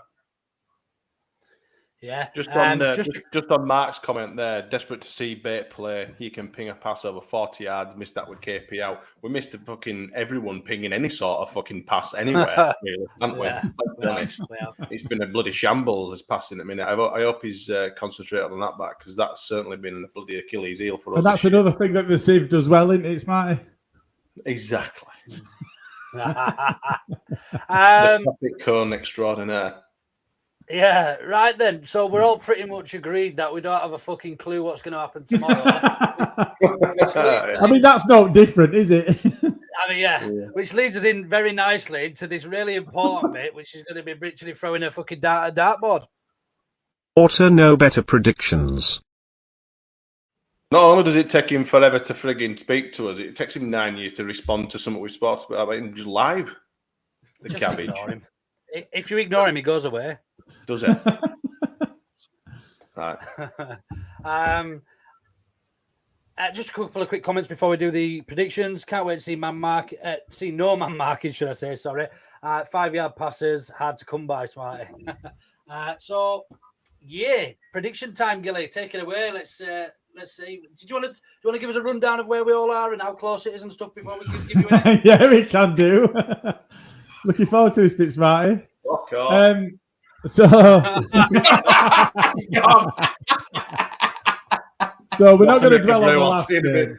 Yeah. Just on Mark's comment there, desperate to see Bate play. He can ping a pass over 40 yards. Missed that with KP out. We missed fucking everyone pinging any sort of fucking pass anywhere, really, haven't we? Let's be honest. It's been a bloody shambles this passing at minute. I hope he's concentrated on that back, because that's certainly been a bloody Achilles heel for us. And that's another thing that the Civ does well, isn't it, Smarty? Exactly. The traffic cone extraordinaire. Yeah, right then. So we're all pretty much agreed that we don't have a fucking clue what's going to happen tomorrow. I mean, that's no different, is it? I mean, yeah, which leads us in very nicely to this really important bit, which is going to be literally throwing a fucking dart at a dartboard. Auto know better predictions. Not only does it take him forever to frigging speak to us, it takes him 9 years to respond to something we've spoken about him just live. The Just cabbage. ignore him. If you ignore him, he goes away. Does it? Right. Just a couple of quick comments before we do the predictions. Can't wait to see no man marking, should I say? Sorry. 5-yard passes, hard to come by, Smarty. So, yeah, prediction time, Gilly. Take it away. Let's see. Do you want to give us a rundown of where we all are and how close it is and stuff before we give you it? Yeah, we can do. Looking forward to this bit, Smarty. So we're not going to dwell on the last game.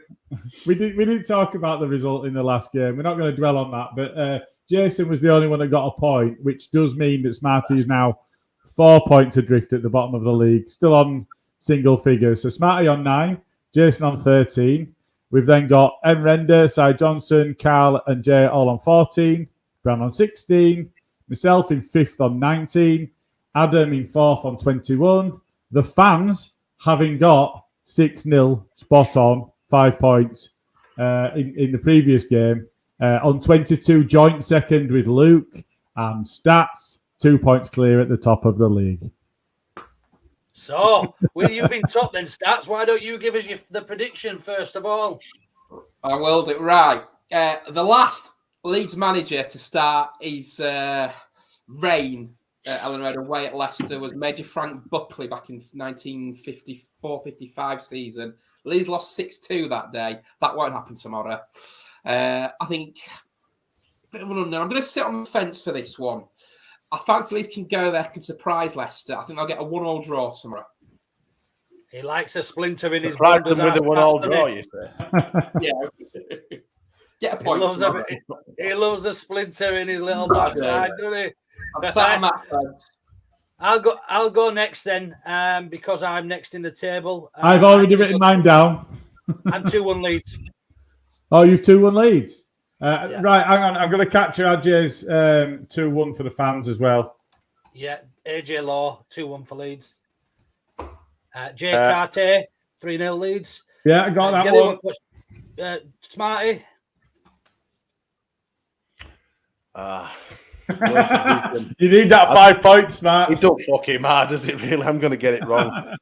We didn't talk about the result in the last game. We're not going to dwell on that. But Jason was the only one that got a point, which does mean that Smarty is now 4 points adrift at the bottom of the league, still on single figures. So Smarty on 9, Jason on 13. We've then got M. Render, Cy Johnson, Carl and Jay all on 14. Brown on 16. Myself in 5th on 19. Adam in 4th on 21. The fans having got 6-0 spot on, 5 points in the previous game. On 22, joint second with Luke. And Stats, 2 points clear at the top of the league. So, will you be top then, Stats? Why don't you give us the prediction first of all? I will do. Right. The last Leeds manager to start his reign at Ellen Road away at Leicester was Major Frank Buckley back in 1954-55 season. Leeds lost 6-2 that day. That won't happen tomorrow. I think I'm going to sit on the fence for this one. I fancy Leeds can go there, can surprise Leicester. I think they'll get a 1-1 draw tomorrow. He likes a splinter in his surprise them with a 1-1 draw, you say? Yeah. Get a point. He loves a splinter in his little backside, doesn't he? I'm sat on that fence. I'll go next then, because I'm next in the table. I've already written mine down. I'm 2-1 Leeds. Oh, you've 2-1 Leeds? Yeah. Right, hang on. I'm going to capture AJ's 2-1 for the fans as well. Yeah, AJ Law, 2-1 for Leeds. Jay Carter, 3-0 Leeds. Yeah, I got that one. Smarty. You need that 5 points, Smart. It don't fucking matter, does it really? I'm going to get it wrong.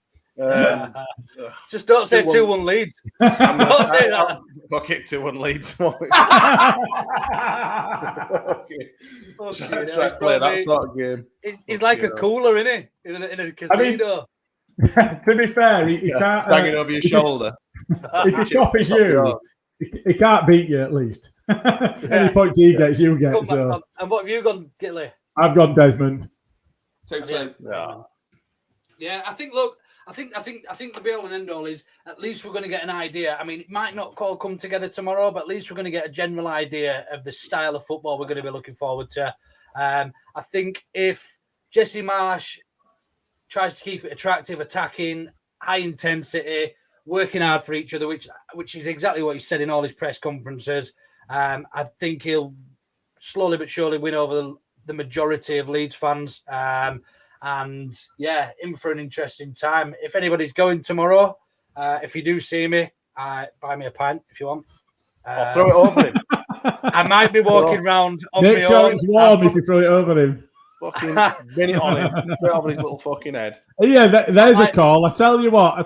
Just don't say 2-1 Leeds. Don't say that. Fuck it, 2-1 Leeds. Play that sort of game. He's like a cooler, isn't he? In a casino. To be fair, he can't... hanging over your shoulder. If he copies you, he can't beat you at least. Any points he gets, you get. So. And what have you gone, Gitley? I've gone Desmond. 2-2. Yeah, I think the be all and end all is at least we're going to get an idea. I mean, it might not all come together tomorrow, but at least we're going to get a general idea of the style of football we're going to be looking forward to. I think if Jesse Marsch tries to keep it attractive, attacking, high intensity, working hard for each other, which is exactly what he said in all his press conferences, I think he'll slowly but surely win over the majority of Leeds fans. And yeah, in for an interesting time. If anybody's going tomorrow, if you do see me, buy me a pint if you want. I'll throw it over him. I might be walking round on Make my sure own. it's warm if you throw it over him. Fucking bin it on him. Straight over his little fucking head. Yeah, there's a call. I tell you what.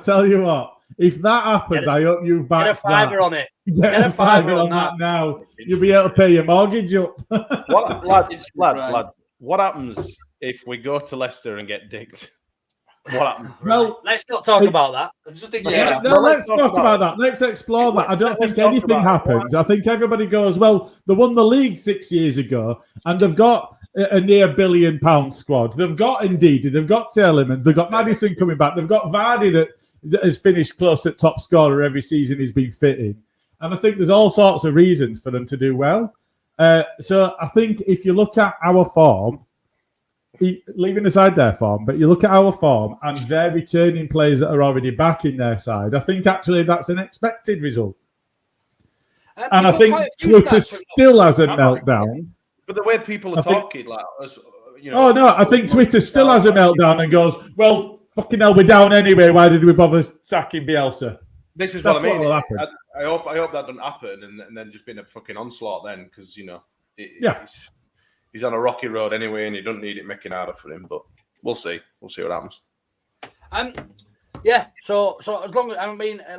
If that happens, I hope you've backed Get a fiver that. on it. Get a fiver on that now. You'll be able to pay your mortgage up. Lads, what happens if we go to Leicester and get dicked? What happened? Well, let's not talk about that. I'm just thinking, Yeah. No, let's talk about that. Let's explore that. I don't Let's think talk anything about it. happens. I think everybody goes, well, they won the league 6 years ago, and they've got a near £1 billion squad. They've got Ndidi, they've got Tielemans, they've got Maddison coming back, they've got Vardy that has finished close at top scorer every season he's been fitting. And I think there's all sorts of reasons for them to do well. So I think if you look at our form, leaving aside their form, but you look at our form and they're returning players that are already back in their side, I think actually that's an expected result. And I think Twitter still has a meltdown. But the way people are talking, like, Oh no, I think Twitter still has a meltdown and goes, well, fucking hell, we're down anyway. Why did we bother sacking Bielsa? This is what I mean. will happen. I hope that doesn't happen, and then just been a fucking onslaught then, because he's on a rocky road anyway, and you don't need it making harder for him. But we'll see. We'll see what happens. Yeah. So as long as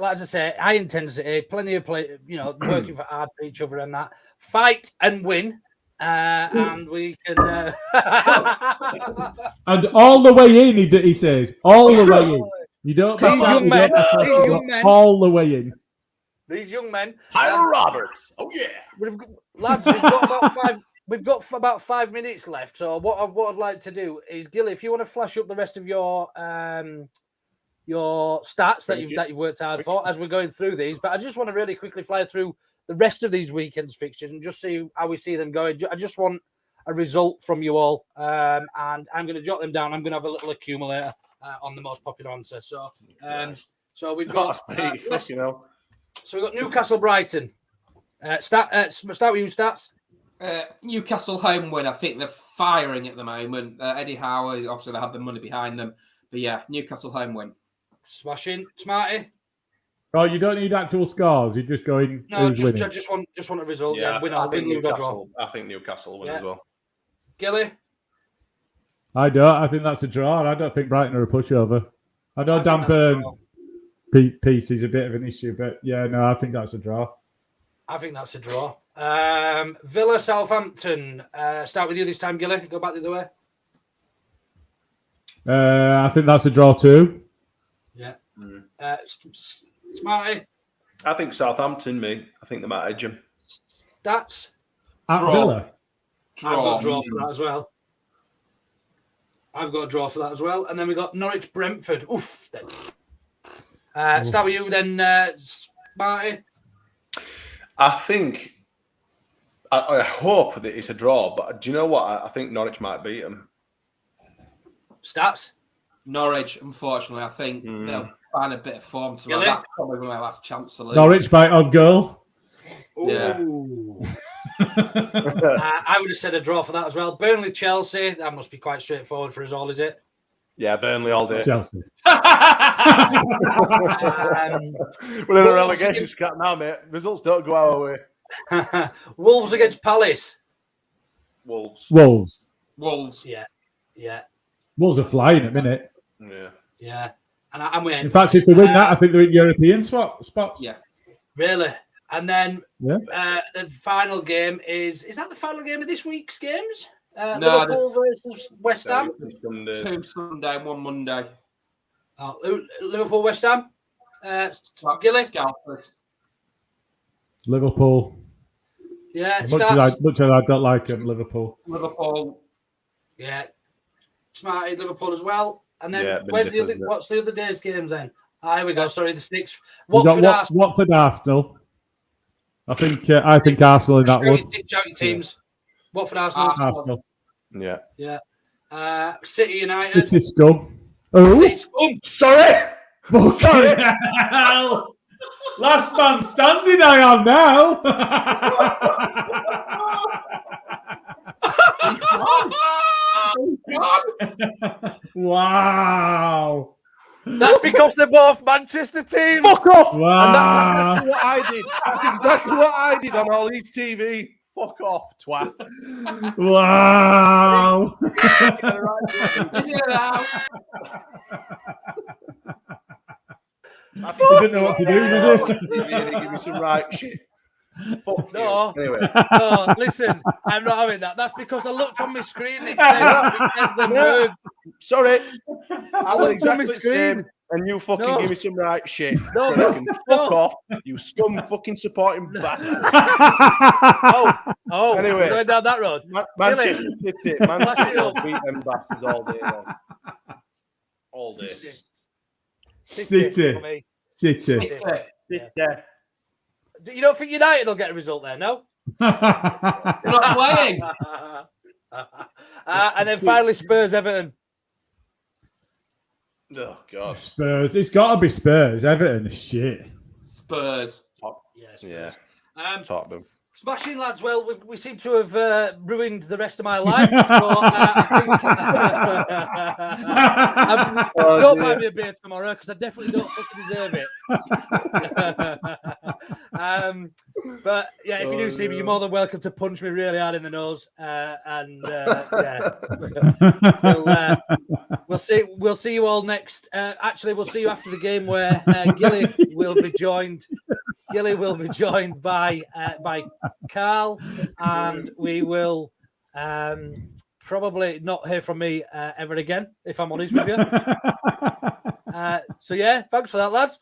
like I say, high intensity, plenty of play. Working for hard for each other and that. Fight and win. And we can. And all the way in, he says, all the way in. You don't back young men, all the way in. These young men. Tyler Roberts. Oh yeah. We've got about 5 minutes left. So what I'd like to do is, Gilly, if you want to flash up the rest of your stats that you've worked hard for as we're going through these, but I just want to really quickly fly through the rest of these weekend's fixtures and just see how we see them going. I just want a result from you all, and I'm going to jot them down. I'm going to have a little accumulator on the most popular answer. So we've got so we've got Newcastle Brighton. Start with you, stats. Newcastle home win. I think they're firing at the moment. Eddie Howe, obviously they have the money behind them, but yeah, Newcastle home win. Smashing, Smarty. Oh, you don't need actual scores. You're just going. No, who's winning. I just want a result. Yeah, win I or think lose or draw. I think Newcastle win as well. Gilly. I don't. I think that's a draw. I don't think Brighton are a pushover. I know Dan Burn piece is a bit of an issue, but yeah, no, I think that's a draw. I think that's a draw. Villa Southampton. Start with you this time, Gilly. Go back the other way. I think that's a draw too. Yeah. Smarty. I think Southampton, I think they might edge him. Stats. At Villa. I've got a draw for that as well. And then we got Norwich Brentford. Oof. Start with you then, Smarty. I think. I hope that it's a draw, but do you know what? I think Norwich might beat them. Stats. Norwich, unfortunately, I think they'll find a bit of form tomorrow. That's probably my last chance to lose. Norwich by odd goal. Yeah. I would have said a draw for that as well. Burnley Chelsea. That must be quite straightforward for us all, is it? Yeah, Burnley all day. Chelsea. We're in a relegation scrap now, mate. Results don't go our way. Wolves against Palace. Wolves. Yeah. Wolves are flying at the minute. Yeah. And we in fact, if they win that, I think they're in European spots. Yeah. Really? And then the final game is that the final game of this week's games? Liverpool versus West Ham? 2 Sunday, 1 Monday. Oh, Liverpool, West Ham? Gilly? Liverpool. Yeah. Much as I don't like them, Liverpool. Yeah. Smarty, Liverpool as well. And then what's the other day's games then? Here we go. Sorry, the 6th. Watford, Arsenal. I think Arsenal in that one. Shouting teams. Watford, Arsenal. Yeah. City United. City scum. City scum. Sorry. Hell. Last man standing I am now. Wow. That's because they're both Manchester teams. Fuck off. Wow. And that's exactly what I did. That's exactly what I did on All Leeds TV. Fuck off, twat. Wow. He didn't know what to do, did he? Give me some right shit. Fuck no. You. Anyway. No, listen, I'm not having that. That's because I looked on my screen. It says the words. Sorry. I was looked on exactly my the same, screen. and you fucking No. give me some right shit. No, So you can fuck no. off, you scum fucking supporting bastard. Oh, Anyway. we're going down that road. Manchester City, Man Flash City it will up. beat them bastards all day long. All day. City. for me. City. Yeah. You don't think United will get a result there, no? They're not playing. And then finally Spurs Everton. Oh, God. Spurs. It's got to be Spurs. Everton is shit. Spurs. Yeah. Um, Tottenham. Smashing, lads. Well, we seem to have ruined the rest of my life. So, I think, don't buy me a beer tomorrow because I definitely don't fucking deserve it. But yeah, if you do see me, you're more than welcome to punch me really hard in the nose. We'll see you all next. Actually, we'll see you after the game where Gilly will be joined. Gilly will be joined by Carl, and we will probably not hear from me ever again, if I'm honest with you. So yeah, thanks for that, lads.